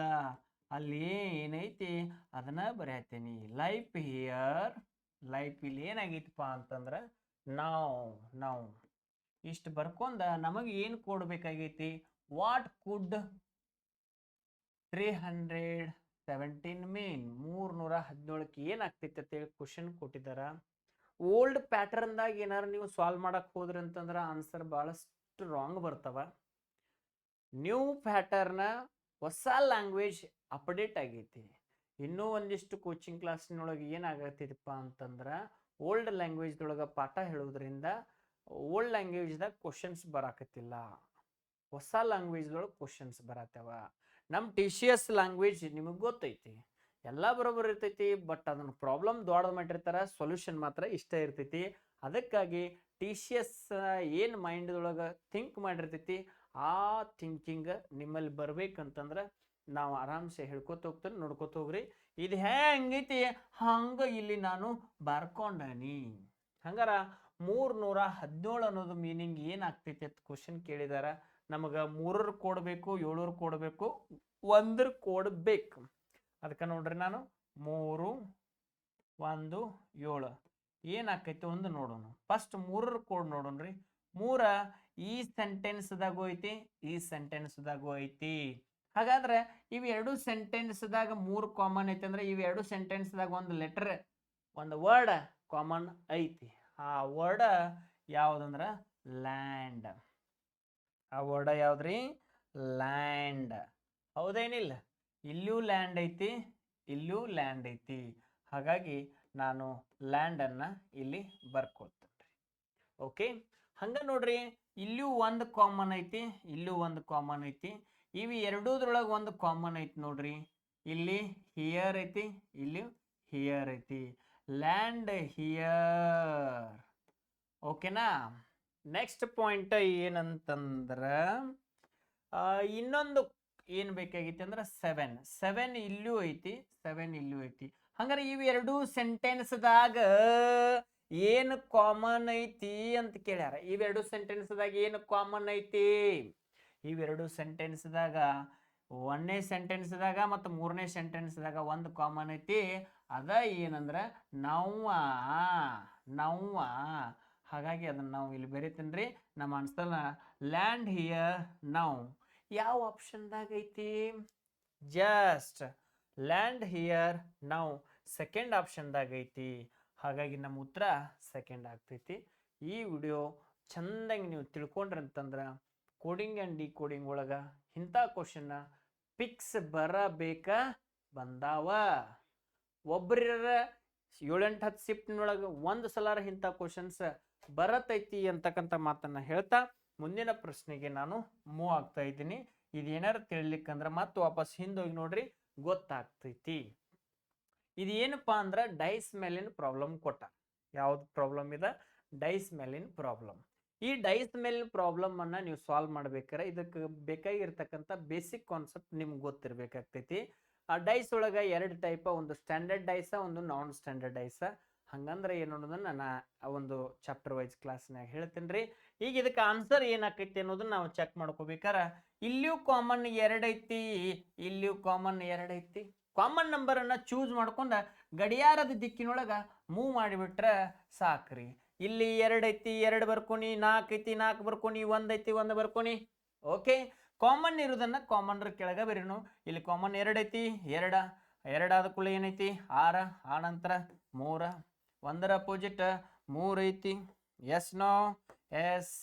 ಅಲ್ಲಿ ಏನೈತಿ ಅದನ್ನ ಬರೆಯತ್ತೀನಿ. Life here. ಲೈಫ್ ಇಲ್ಲಿ ಏನಾಗೈತಪ್ಪ ಅಂತಂದ್ರೆ ನಾವು ಇಷ್ಟು ಬರ್ಕೊಂಡ ನಮಗೆ ಏನು ಕೊಡ್ಬೇಕಾಗೈತಿ? ವಾಟ್ ಕುಡ್ 317 17 ಮೀನ್ 317ಕ್ಕೆ ಏನಾಗ್ತೈತೆ ಅಂತೇಳಿ ಕ್ವಶನ್ ಕೊಟ್ಟಿದ್ದಾರ. ಓಲ್ಡ್ ಪ್ಯಾಟರ್ನ್ದಾಗ ಏನಾರು ನೀವು ಸಾಲ್ವ್ ಮಾಡಕ್ ಹೋದ್ರಿ ಅಂತಂದ್ರೆ ಆನ್ಸರ್ ಬಹಳಷ್ಟು ರಾಂಗ್ ಬರ್ತಾವ. ನ್ಯೂ ಪ್ಯಾಟರ್ನ ಹೊಸ ಲ್ಯಾಂಗ್ವೇಜ್ ಅಪ್ಡೇಟ್ ಆಗೈತಿ. ಇನ್ನೂ ಒಂದಿಷ್ಟು ಕೋಚಿಂಗ್ ಕ್ಲಾಸ್ನೊಳಗೆ ಏನಾಗತ್ತೈತಪ್ಪ ಅಂತಂದ್ರೆ ಓಲ್ಡ್ ಲ್ಯಾಂಗ್ವೇಜ್ದೊಳಗೆ ಪಾಠ ಹೇಳೋದ್ರಿಂದ ಓಲ್ಡ್ ಲ್ಯಾಂಗ್ವೇಜ್ದಾಗ ಕ್ವಶನ್ಸ್ ಬರಾಕತ್ತಿಲ್ಲ, ಹೊಸ ಲ್ಯಾಂಗ್ವೇಜ್ದೊಳಗೆ ಕ್ವಶನ್ಸ್ ಬರತ್ತವ. ನಮ್ಮ TCS ಲ್ಯಾಂಗ್ವೇಜ್ ನಿಮಗೆ ಗೊತ್ತೈತಿ, ಎಲ್ಲ ಬರೋಬ್ಬರ ಇರ್ತೈತಿ, ಬಟ್ ಅದನ್ನು ಪ್ರಾಬ್ಲಮ್ ದೊಡ್ಡದು ಮಾಡಿರ್ತಾರೆ, ಸೊಲ್ಯೂಷನ್ ಮಾತ್ರ ಇಷ್ಟ ಇರ್ತೈತಿ. ಅದಕ್ಕಾಗಿ TCS ಏನು ಮೈಂಡ್ದೊಳಗೆ ಥಿಂಕ್ ಮಾಡಿರ್ತೈತಿ ಆ ಥಿಂಕಿಂಗ್ ನಿಮ್ಮಲ್ಲಿ ಬರ್ಬೇಕಂತಂದ್ರೆ ನಾವು ಆರಾಮ್ಸೆ ಹೇಳ್ಕೊತ ಹೋಗ್ತಾನೆ, ನೋಡ್ಕೊತ ಹೋಗ್ರಿ. ಇದು ಹೆಂಗೈತಿ ಹಂಗೆ ಇಲ್ಲಿ ನಾನು ಬರ್ಕೊಂಡನಿ. ಹಂಗಾರ 317 ಅನ್ನೋದು ಮೀನಿಂಗ್ ಏನಾಗ್ತೈತಿ ಅಂತ ಕ್ವಶನ್ ಕೇಳಿದಾರ. ನಮಗೆ 3 ಕೊಡಬೇಕು, 7 ಕೊಡಬೇಕು, 1 ಕೊಡಬೇಕು. ಅದಕ್ಕೆ ನೋಡ್ರಿ ನಾನು 3 1 7 ಏನಾಕೈತಿ ಒಂದು ನೋಡೋಣ. First 3 code ನೋಡೋಣ್ರಿ. 3 ಈ ಸೆಂಟೆನ್ಸ್ದಾಗೂ ಐತಿ, ಈ ಸೆಂಟೆನ್ಸ್ದಾಗೂ ಐತಿ. ಹಾಗಾದ್ರೆ ಇವು ಎರಡು ಸೆಂಟೆನ್ಸ್ದಾಗ 3 ಕಾಮನ್ ಐತಿ ಅಂದ್ರೆ ಇವು ಎರಡು ಸೆಂಟೆನ್ಸ್ದಾಗ ಒಂದು ಲೆಟರ್, ಒಂದು ವರ್ಡ್ ಕಾಮನ್ ಐತಿ. ಆ ವರ್ಡ್ ಯಾವ್ದಂದ್ರ ಲ್ಯಾಂಡ್. ಆ ವರ್ಡ್ ಯಾವ್ದ್ರಿ? ಲ್ಯಾಂಡ್. ಹೌದೇನಿಲ್ಲ? ಇಲ್ಲೂ ಲ್ಯಾಂಡ್ ಐತಿ, ಇಲ್ಲೂ ಲ್ಯಾಂಡ್ ಐತಿ. ಹಾಗಾಗಿ ನಾನು ಲ್ಯಾಂಡ್ ಅನ್ನ ಇಲ್ಲಿ ಬರ್ಕೊಳ್ತೇನೆ. ಓಕೆ, ಹಂಗ ನೋಡ್ರಿ, ಇಲ್ಲೂ ಒಂದು ಕಾಮನ್ ಐತಿ, ಇಲ್ಲೂ ಒಂದು ಕಾಮನ್ ಐತಿ. ಇವು ಎರಡೂದ್ರೊಳಗೆ ಒಂದು ಕಾಮನ್ ಐತಿ ನೋಡ್ರಿ. ಇಲ್ಲಿ ಹಿಯರ್ ಐತಿ, ಇಲ್ಲಿ ಹಿಯರ್ ಐತಿ. Land here. ಓಕೆನಾ? ನೆಕ್ಸ್ಟ್ ಪಾಯಿಂಟ್ ಏನಂತಂದ್ರ ಇನ್ನೊಂದು ಏನು ಬೇಕಾಗಿತ್ತು ಅಂದ್ರೆ 7 ಇಲ್ಲೂ ಐತಿ, 7 ಇಲ್ಲೂ ಐತಿ. ಹಂಗಾರೆ ಇವು ಎರಡು ಸೆಂಟೆನ್ಸ್ದಾಗ ಏನು ಕಾಮನ್ ಐತಿ ಅಂತ ಕೇಳ್ಯಾರ. ಇವೆರಡು ಸೆಂಟೆನ್ಸ್ದಾಗ ಏನು ಕಾಮನ್ ಐತಿ? ಇವೆರಡು ಸೆಂಟೆನ್ಸ್ದಾಗ 1ನೇ ಸೆಂಟೆನ್ಸ್ದಾಗ ಮತ್ತು 3ನೇ ಸೆಂಟೆನ್ಸ್ದಾಗ ಒಂದು ಕಾಮನ್ ಐತಿ. ಅದ ಏನಂದ್ರ ನವ್ವ, ನವ್ವ. ಹಾಗಾಗಿ ಅದನ್ನ ನಾವು ಇಲ್ಲಿ ಬರೀತೀನ್ರಿ. ನಮ್ಮ ಆನ್ಸರ್ನ ಲ್ಯಾಂಡ್ ಹಿಯರ್ ನೌ ಯಾವ ಆಪ್ಷನ್ದಾಗ ಐತಿ? Just land here now second ಆಪ್ಷನ್ದಾಗ ಐತಿ. ಹಾಗಾಗಿ ನಮ್ಮ ಉತ್ತರ ಸೆಕೆಂಡ್ ಆಗ್ತೈತಿ. ಈ ವಿಡಿಯೋ ಚಂದಂಗೆ ನೀವು ತಿಳ್ಕೊಂಡ್ರಿ ಅಂತಂದ್ರೆ ಕೋಡಿಂಗ್ ಆ್ಯಂಡ್ ಡಿಕೋಡಿಂಗ್ ಒಳಗೆ ಇಂಥ ಕ್ವಶನ್ನ ಪಿಕ್ಸ್ ಬರಬೇಕ ಬಂದಾವ. ಒಬ್ಬರ 7-8-10 ಶಿಫ್ಟ್ನೊಳಗೆ ಒಂದು ಸಲಾರ ಇಂಥ ಕ್ವಶನ್ಸ್ ಬರತೈತಿ ಅಂತಕ್ಕಂಥ ಮಾತನ್ನು ಹೇಳ್ತಾ ಮುಂದಿನ ಪ್ರಶ್ನೆಗೆ ನಾನು ಮೂವ್ ಆಗ್ತಾ ಇದ್ದೀನಿ. ಇದೇನಾರು ತಿಳಿಲಿಕ್ಕಂದ್ರೆ ಮತ್ತೆ ವಾಪಸ್ ಹಿಂದೋಗಿ ನೋಡ್ರಿ, ಗೊತ್ತಾಗ್ತೈತಿ. ಇದು ಏನಪ್ಪಾ ಅಂದ್ರೆ ಡೈಸ್ ಮೇಲಿನ ಪ್ರಾಬ್ಲಮ್ ಕೊಟ್ಟ. ಯಾವ್ದು ಪ್ರಾಬ್ಲಮ್ ಇದೆ? ಡೈಸ್ ಮೇಲಿನ ಪ್ರಾಬ್ಲಮ್. ಈ ಡೈಸ್ ಮೇಲಿನ ಪ್ರಾಬ್ಲಮ್ ಅನ್ನ ನೀವು ಸಾಲ್ವ್ ಮಾಡ್ಬೇಕಾರೆ ಇದಕ್ಕೆ ಬೇಕಾಗಿರ್ತಕ್ಕಂಥ ಬೇಸಿಕ್ ಕಾನ್ಸೆಪ್ಟ್ ನಿಮ್ಗೆ ಗೊತ್ತಿರ್ಬೇಕಾಗ್ತೈತಿ. ಆ ಡೈಸ್ ಒಳಗೆ 2 ಟೈಪ್, ಒಂದು ಸ್ಟ್ಯಾಂಡರ್ಡ್ ಡೈಸ, ಒಂದು ನಾನ್ ಸ್ಟ್ಯಾಂಡರ್ಡ್ ಡೈಸ. ಹಂಗಂದ್ರೆ ಏನು ಅನ್ನೋದನ್ನ ನಾ ಒಂದು ಚಾಪ್ಟರ್ ವೈಸ್ ಕ್ಲಾಸ್ನಾಗ ಹೇಳ್ತೀನಿ ರೀ. ಈಗ ಇದಕ್ಕೆ ಆನ್ಸರ್ ಏನಾಕೈತಿ ಅನ್ನೋದನ್ನ ನಾವು ಚೆಕ್ ಮಾಡ್ಕೋಬೇಕಾರೆ ಇಲ್ಲಿಯೂ ಕಾಮನ್ 2 ಐತಿ, ಇಲ್ಲಿಯೂ ಕಾಮನ್ 2 ಐತಿ. ಕಾಮನ್ ನಂಬರ್ ಅನ್ನ ಚೂಸ್ ಮಾಡ್ಕೊಂಡ ಗಡಿಯಾರದ ದಿಕ್ಕಿನೊಳಗ ಮೂವ್ ಮಾಡಿಬಿಟ್ರೆ ಸಾಕ್ರಿ. ಇಲ್ಲಿ 2 ಐತಿ, 2 ಬರ್ಕೊನಿ. 4 ಐತಿ, 4 ಬರ್ಕೊನಿ. 1 ಐತಿ, 1 ಬರ್ಕೊನಿ. ಓಕೆ, ಕಾಮನ್ ಇರೋದನ್ನ ಕಾಮನ್ ಕೆಳಗ ಬರೀನು. ಇಲ್ಲಿ ಕಾಮನ್ 2 ಐತಿ, 2 ಆದ ಕೂಡಲೇ ಏನೈತಿ? 6. ಆ ನಂತರ 3. 1ರ ಅಪೋಸಿಟ್ 3 ಐತಿ. Yes no? ಎಸ್.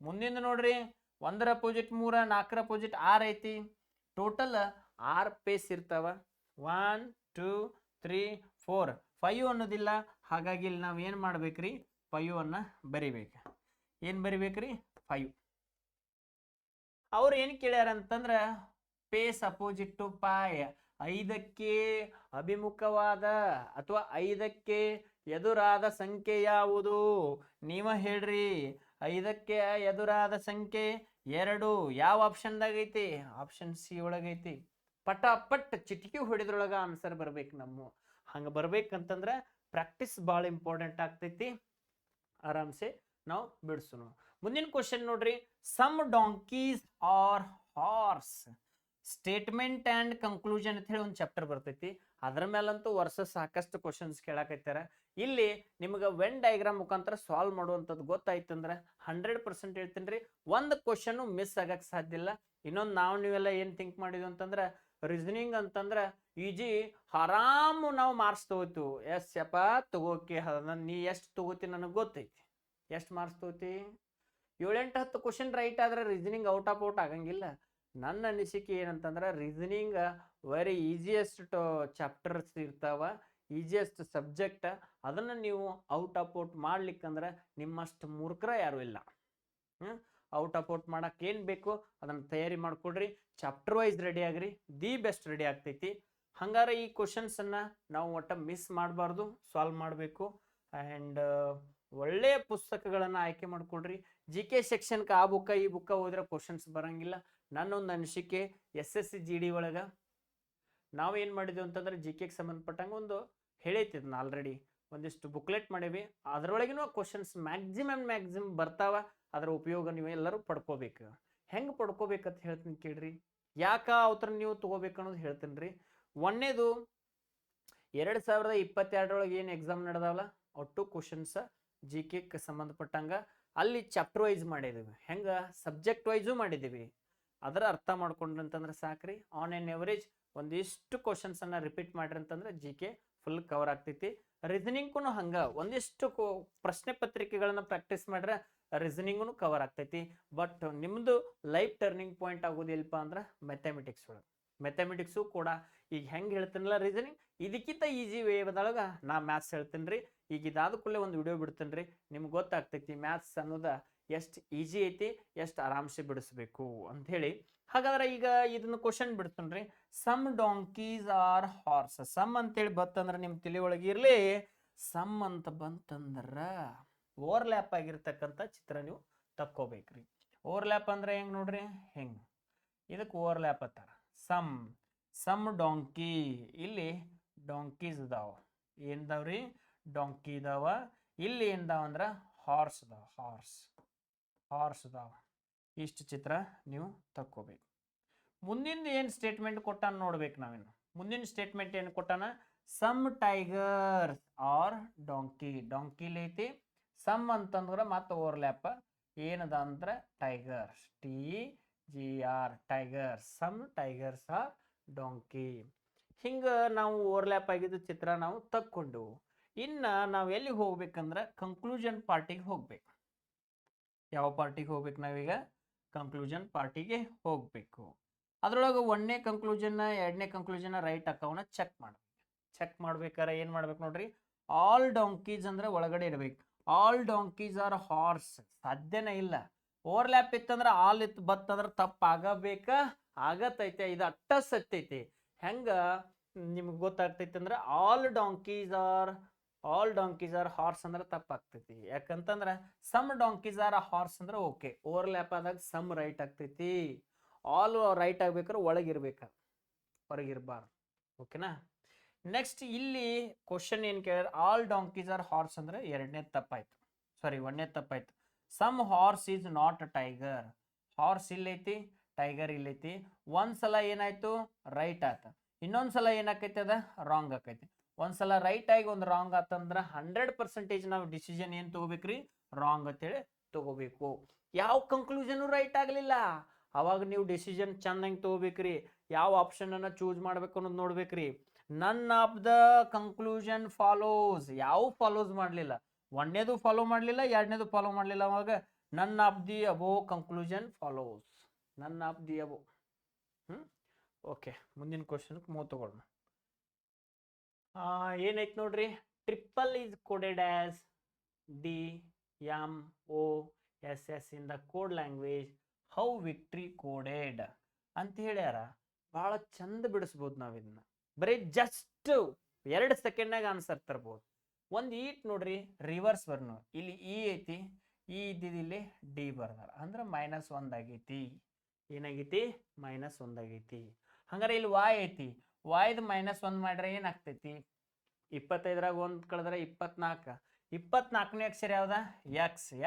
ಮುಂದಿನ ನೋಡ್ರಿ, 1ರ ಅಪೋಸಿಟ್ 3, 4ರ ಅಪೋಸಿಟ್ 6 ಐತಿ. ಟೋಟಲ್ 6 ಪೇಸ್ ಇರ್ತಾವ. 1 2 3 4 5 ಅನ್ನೋದಿಲ್ಲ. ಹಾಗಾಗಿ ಇಲ್ಲಿ ನಾವು ಏನು ಮಾಡ್ಬೇಕ್ರಿ? 5 ಅನ್ನ ಬರಿಬೇಕು. ಏನು ಬರಿಬೇಕ್ರಿ? 5. ಅವ್ರು ಏನು ಕೇಳ್ಯಾರ ಅಂತಂದ್ರೆ ಪೇಸ್ ಅಪೋಸಿಟ್ ಟು ಪಾಯ್, 5ಕ್ಕೆ ಅಭಿಮುಖವಾದ ಅಥವಾ 5ಕ್ಕೆ ಎದುರಾದ ಸಂಖ್ಯೆ ಯಾವುದು? ನೀವ ಹೇಳ್ರಿ. 5ಕ್ಕೆ ಎದುರಾದ ಸಂಖ್ಯೆ 2 ಯಾವ ಆಪ್ಷನ್ದಾಗ ಐತಿ? ಆಪ್ಷನ್ ಸಿ ಒಳಗೈತಿ. ಪಟಾಪಟ್ ಚಿಟಿಕಿ ಹೊಡೆದ್ರೊಳಗ ಆನ್ಸರ್ ಬರ್ಬೇಕು. ನಮ್ಮ ಹಂಗೆ ಬರ್ಬೇಕಂತಂದ್ರೆ ಪ್ರಾಕ್ಟೀಸ್ ಭಾಳ ಇಂಪಾರ್ಟೆಂಟ್ ಆಗ್ತೈತಿ. ಆರಾಮ್ಸೆ ನಾವು ಬಿಡಿಸೋಣ. ಮುಂದಿನ ಕ್ವಶನ್ ನೋಡ್ರಿ, some donkeys are horse statement and conclusion ಅಂತ ಹೇಳಿ ಒಂದು ಚಾಪ್ಟರ್ ಬರ್ತೈತಿ. ಅದ್ರ ಮೇಲಂತೂ ವರ್ಷ ಸಾಕಷ್ಟು ಕ್ವಶನ್ಸ್ ಕೇಳಾಕೈತಾರ. ಇಲ್ಲಿ ನಿಮ್ಗೆ ವೆನ್ ಡಯಾಗ್ರಾಮ್ ಮುಖಾಂತರ ಸಾಲ್ವ್ ಮಾಡುವಂಥದ್ದು ಗೊತ್ತಾಯ್ತಂದ್ರೆ 100% ಹೇಳ್ತೀನಿ ರೀ, ಒಂದು ಕ್ವಶನ್ ಮಿಸ್ ಆಗಕ್ಕೆ ಸಾಧ್ಯ ಇಲ್ಲ. ಇನ್ನೊಂದು ನಾವು ನೀವೆಲ್ಲ ಏನು ಥಿಂಕ್ ಮಾಡಿದ್ವಿ ಅಂತಂದ್ರೆ ರೀಸನಿಂಗ್ ಅಂತಂದ್ರೆ ಈಜಿ ಆರಾಮು ನಾವು ಮಾರ್ಕ್ಸ್ ತಗೋತೀವಿ. ಎಸ್ ಯಪ್ಪ ತಗೋಕೆ ನೀ ಎಷ್ಟು ತಗೋತಿ ನನಗೆ ಗೊತ್ತೈತಿ. ಎಷ್ಟು ಮಾರ್ಕ್ಸ್ ತಗೋತಿ? 7-8-10 ಕ್ವಶನ್ ರೈಟ್ ಆದ್ರೆ ರೀಸನಿಂಗ್ ಔಟ್ ಆಫ್ ಔಟ್ ಆಗಂಗಿಲ್ಲ. ನನ್ನ ಅನಿಸಿಕೆ ಏನಂತಂದ್ರೆ ರೀಸನಿಂಗ್ ವೆರಿ ಈಸಿಯೆಸ್ಟ್ ಚಾಪ್ಟರ್ಸ್ ಇರ್ತಾವ, ಈಸಿಯೆಸ್ಟ್ ಸಬ್ಜೆಕ್ಟ್. ಅದನ್ನು ನೀವು ಔಟ್ ಆಫ್ ಔಟ್ ಮಾಡ್ಲಿಕ್ಕಂದ್ರೆ ನಿಮ್ಮಷ್ಟು ಮೂರ್ಖರ ಯಾರು ಇಲ್ಲ. ಔಟ್ ಆಫ್ ಔಟ್ ಮಾಡಕ್ಕೆ ಏನು ಬೇಕು ಅದನ್ನು ತಯಾರಿ ಮಾಡ್ಕೊಡ್ರಿ. ಚಾಪ್ಟರ್ ವೈಸ್ ರೆಡಿ ಆಗ್ರಿ, ದಿ ಬೆಸ್ಟ್ ರೆಡಿ ಆಗ್ತೈತಿ. ಹಂಗಾರೆ ಈ ಕ್ವಶನ್ಸನ್ನು ನಾವು ಒಟ್ಟು ಮಿಸ್ ಮಾಡಬಾರ್ದು, ಸಾಲ್ವ್ ಮಾಡಬೇಕು. ಆ್ಯಂಡ್ ಒಳ್ಳೆಯ ಪುಸ್ತಕಗಳನ್ನು ಆಯ್ಕೆ ಮಾಡ್ಕೊಡ್ರಿ. ಜಿ ಕೆ ಸೆಕ್ಷನ್ಗೆ ಆ ಬುಕ್ಕ ಈ ಬುಕ್ಕ ಹೋದ್ರೆ ಕ್ವಶನ್ಸ್ ಬರಂಗಿಲ್ಲ. ನನ್ನೊಂದು ಅನಿಸಿಕೆ SSC GD ಒಳಗೆ ನಾವೇನು ಮಾಡಿದ್ವಿ ಅಂತಂದ್ರೆ ಜಿ ಕೆಗೆ ಸಂಬಂಧಪಟ್ಟಂಗೆ ಒಂದು ಹೇಳೈತಿ ಅದನ್ನ ಆಲ್ರೆಡಿ ಒಂದಿಷ್ಟು ಬುಕ್ಲೆಟ್ ಮಾಡೀವಿ. ಅದರೊಳಗಿನ ಕ್ವಶನ್ಸ್ ಮ್ಯಾಕ್ಸಿಮಮ್ ಬರ್ತಾವ. ಅದರ ಉಪಯೋಗ ನೀವು ಎಲ್ಲರೂ ಪಡ್ಕೋಬೇಕು. ಹೆಂಗೆ ಪಡ್ಕೋಬೇಕಂತ ಹೇಳ್ತೀನಿ ಕೇಳ್ರಿ. ಯಾಕೆ ಅವ್ರ ನೀವು ತಗೋಬೇಕು ಅನ್ನೋದು ಹೇಳ್ತೀನಿ ರೀ. ಒಂದೇದು 2022 ಏನು ಎಕ್ಸಾಮ್ ನಡೆದಾವಲ್ಲ ಒಟ್ಟು ಕ್ವಶನ್ಸ್ ಜಿ ಕೆಗೆ ಸಂಬಂಧಪಟ್ಟಂಗೆ ಅಲ್ಲಿ ಚಾಪ್ಟರ್ ವೈಸ್ ಮಾಡಿದ್ದೀವಿ. ಹೆಂಗೆ ಸಬ್ಜೆಕ್ಟ್ ವೈಸು ಮಾಡಿದ್ದೀವಿ. ಅದರ ಅರ್ಥ ಮಾಡ್ಕೊಂಡ್ರಂತಂದ್ರೆ ಸಾಕ್ರಿ. ಆನ್ ಎನ್ ಎವರೇಜ್ ಒಂದಿಷ್ಟು ಕ್ವಶನ್ಸನ್ನು ರಿಪೀಟ್ ಮಾಡ್ರಿ ಅಂತಂದ್ರೆ ಜಿ ಕೆ ಫುಲ್ ಕವರ್ ಆಗ್ತೈತಿ. ರೀಸನಿಂಗ್ಗೂ ಹಂಗೆ ಒಂದಿಷ್ಟು ಪ್ರಶ್ನೆ ಪತ್ರಿಕೆಗಳನ್ನ ಪ್ರಾಕ್ಟೀಸ್ ಮಾಡ್ರೆ ರೀಸನಿಂಗೂ ಕವರ್ ಆಗ್ತೈತಿ. ಬಟ್ ನಿಮ್ಮದು ಲೈಫ್ ಟರ್ನಿಂಗ್ ಪಾಯಿಂಟ್ ಆಗೋದಿಲ್ಲಪ್ಪ ಅಂದ್ರೆ ಮ್ಯಾಥಮೆಟಿಕ್ಸ್ ಒಳಗೆ. ಮ್ಯಾಥಮೆಟಿಕ್ಸು ಕೂಡ ಈಗ ಹೆಂಗೆ ಹೇಳ್ತೀನಲ್ಲ ರೀಸನಿಂಗ್ ಇದಕ್ಕಿಂತ ಈಸಿ ವೇ ಒಳಗೆ ನಾ ಮ್ಯಾಥ್ಸ್ ಹೇಳ್ತೀನಿ ರೀ. ಈಗ ಇದಾದ ಕೂಡಲೇ ಒಂದು ವಿಡಿಯೋ ಬಿಡ್ತೀನಿ ರೀ, ನಿಮ್ಗೆ ಗೊತ್ತಾಗ್ತೈತಿ ಮ್ಯಾಥ್ಸ್ ಅನ್ನೋದು ಎಷ್ಟು ಈಸಿ ಐತಿ, ಎಷ್ಟು ಆರಾಮ್ಸೆ ಬಿಡಿಸ್ಬೇಕು ಅಂಥೇಳಿ. ಹಾಗಾದ್ರೆ ಈಗ ಇದನ್ನ ಕ್ವಶನ್ ಬಿಡ್ತೀನಿ ರೀ. Some donkeys are horse. Some ಅಂತೇಳಿ ಬತ್ತಂದ್ರೆ ನಿಮ್ಮ ತಲೆ ಒಳಗೆ ಇರಲಿ. ಸಮ್ ಅಂತ ಬಂತಂದ್ರೆ ಓವರ್ಲ್ಯಾಪ್ ಆಗಿರ್ತಕ್ಕಂಥ ಚಿತ್ರ ನೀವು ತಕ್ಕೋಬೇಕ್ರಿ. ಓವರ್ಲ್ಯಾಪ್ ಅಂದ್ರೆ ಹೆಂಗೆ ನೋಡ್ರಿ, ಹೆಂಗೆ ಇದಕ್ಕೆ ಓವರ್ಲ್ಯಾಪ್ ಅಂತಾರ. ಸಮ್ ಡಾಂಕಿ, ಇಲ್ಲಿ ಡಾಂಕೀಸ್ ಇದಾವ. ಏನ್ದಾವ್ರಿ? ಡಾಂಕಿ ಇದಾವ. ಇಲ್ಲಿ ಏನ್ದಾವ ಅಂದ್ರೆ ಹಾರ್ಸ್ ಇದಾವ. ಹಾರ್ಸ್ ಇದಾವ. ಇಷ್ಟು ಚಿತ್ರ ನೀವು ತಕ್ಕೋಬೇಕು. ಮುಂದಿನ ಏನು ಸ್ಟೇಟ್ಮೆಂಟ್ ಕೊಟ್ಟಾನ ನೋಡ್ಬೇಕು ನಾವೇನು. ಮುಂದಿನ ಸ್ಟೇಟ್ಮೆಂಟ್ ಏನು ಕೊಟ್ಟಾನ? Some tigers are donkey. ಡಾಂಕಿಲಿ ಐತಿ. ಸಮ್ ಅಂತಂದ್ರೆ ಮತ್ತೆ ಓವರ್ಲ್ಯಾಪ್ ಏನದ ಅಂದ್ರೆ tigers. TGR tigers. Some tigers are donkey. ಹಿಂಗೆ ನಾವು ಓವರ್ಲ್ಯಾಪ್ ಆಗಿದ್ದು ಚಿತ್ರ ನಾವು ತಕ್ಕೊಂಡು ಇನ್ನು ನಾವು ಎಲ್ಲಿಗೆ ಹೋಗ್ಬೇಕಂದ್ರೆ ಕನ್ಕ್ಲೂಷನ್ ಪಾರ್ಟಿಗೆ ಹೋಗ್ಬೇಕು. ಯಾವ ಪಾರ್ಟಿಗೆ ಹೋಗ್ಬೇಕು ನಾವೀಗ? ಕನ್ಕ್ಲೂಷನ್ ಪಾರ್ಟಿಗೆ ಹೋಗ್ಬೇಕು. ಅದ್ರೊಳಗೆ 1ನೇ ಕನ್ಕ್ಲೂಷನ್ನ 2ನೇ ಕನ್ಕ್ಲೂಷನ್ನ ರೈಟ್ ಅಕೌಂಟ್ನ ಚೆಕ್ ಮಾಡ್ಬೇಕು. ಚೆಕ್ ಮಾಡ್ಬೇಕಾರೆ ಏನು ಮಾಡ್ಬೇಕು ನೋಡ್ರಿ, ಆಲ್ ಡಾಂಕೀಸ್ ಅಂದ್ರೆ ಒಳಗಡೆ ಇರ್ಬೇಕು. ಆಲ್ ಡಾಂಕೀಸ್ ಆರ್ ಹಾರ್ಸ್ ಸಾಧ್ಯನೇ ಇಲ್ಲ. ಓವರ್ಲ್ಯಾಪ್ ಇತ್ತಂದ್ರೆ ಆಲ್ ಇತ್ತು ಬತ್ತಂದ್ರೆ ತಪ್ಪಾಗಬೇಕ, ಆಗತೈತೆ. ಇದು ಅಟ್ಟ ಸತ್ತೈತಿ. ಹೆಂಗ ನಿಮ್ಗೆ ಗೊತ್ತಾಗ್ತೈತಿ ಅಂದ್ರೆ ಆಲ್ ಡಾಂಕೀಸ್ ಆರ್ ಹಾರ್ಸ್ ಅಂದ್ರೆ ತಪ್ಪಾಗ್ತೈತಿ. ಯಾಕಂತಂದ್ರೆ ಸಮ್ ಡಾಂಕೀಸ್ ಆರ್ ಹಾರ್ಸ್ ಅಂದ್ರೆ ಓಕೆ. ಓವರ್ಲ್ಯಾಪ್ ಆದಾಗ ಸಮ್ ರೈಟ್ ಆಗ್ತೈತಿ. ಆಲ್ ರೈಟ್ ಆಗ್ಬೇಕಾದ್ರೆ ಒಳಗಿರ್ಬೇಕ, ಹೊರಗಿರ್ಬಾರ್ದು. ಓಕೆನಾ? ನೆಕ್ಸ್ಟ್ ಇಲ್ಲಿ ಕ್ವಶನ್ ಏನು ಕೇಳಿದ್ರೆ ಆಲ್ ಡಾಂಕೀಸ್ ಆರ್ ಹಾರ್ಸ್ ಅಂದ್ರೆ 2ನೇ ತಪ್ಪಾಯ್ತು. ಸಾರಿ 1ನೇ ತಪ್ಪಾಯ್ತು. Some horse is not a tiger. Horse ಇಲ್ಲೈತಿ, ಟೈಗರ್ ಇಲ್ಲೈತಿ. ಒಂದ್ಸಲ ಏನಾಯ್ತು ರೈಟ್ ಆತ, ಇನ್ನೊಂದ್ಸಲ ಏನಾಕೈತಿ ಅದ ರಾಂಗ್ ಆಕೈತಿ. ಒಂದ್ಸಲ ರೈಟ್ ಆಗಿ ಒಂದು ರಾಂಗ್ ಆತಂದ್ರೆ 100% ನಾವು ಡಿಸಿಷನ್ ಏನು ತಗೋಬೇಕ್ರಿ? ರಾಂಗ್ ಅಂತೇಳಿ ತಗೋಬೇಕು. ಯಾವ ಕನ್ಕ್ಲೂಷನ್ ರೈಟ್ ಆಗಲಿಲ್ಲ ಅವಾಗ ನೀವು ಡಿಸಿಷನ್ ಚೆನ್ನಾಗಿ ತಗೋಬೇಕ್ರಿ. ಯಾವ ಆಪ್ಷನ್ ಅನ್ನ ಚೂಸ್ ಮಾಡ್ಬೇಕು ಅನ್ನೋದು ನೋಡ್ಬೇಕ್ರಿ. None of the conclusion follows. ಯಾವ ಫಾಲೋಸ್ ಮಾಡಲಿಲ್ಲ, 1ನೇದು ಫಾಲೋ ಮಾಡಲಿಲ್ಲ, 2ನೇದು ಫಾಲೋ ಮಾಡಲಿಲ್ಲ. ಅವಾಗ none of the above conclusion follows. None of the above. Okay, ಮುಂದಿನ ಕ್ವಶನ್ಗೆ ಮೂವ್ ತಗೊಳ್ಳೋಣ. ಏನೈತೆ ನೋಡ್ರಿ, triple is coded as DMOSS in the code language. How victory coded ಅಂತ ಹೇಳ್ಯಾರ. ಭಾಳ ಚಂದ ಬಿಡಿಸ್ಬೋದು ನಾವು ಇದನ್ನ. ಬರೀ ಜಸ್ಟ್ 2 ಸೆಕೆಂಡ್ನಾಗ ಆನ್ಸರ್ ತರ್ಬೋದು. ಒಂದು ಈಟ್ ನೋಡ್ರಿ ರಿವರ್ಸ್ ಬರ್ನು. ಇಲ್ಲಿ ಇ ಐತಿ, ಇ ಇದ್ದಿದ್ದು ಇಲ್ಲಿ ಡಿ ಬರ್ದಾರ ಅಂದ್ರೆ -1 ಆಗೈತಿ. ಏನಾಗೈತಿ? -1 ಆಗೈತಿ. ಹಂಗಾರೆ ಇಲ್ಲಿ ವಾಯ್ ಐತಿ, ವಾಯ್ದು -1 ಮಾಡ್ರೆ ಏನಾಗ್ತೈತಿ? 25ರಾಗ 1 ಕಳೆದ್ರೆ 24. 24ನೇ ಅಕ್ಷರ ಯಾವ್ದ?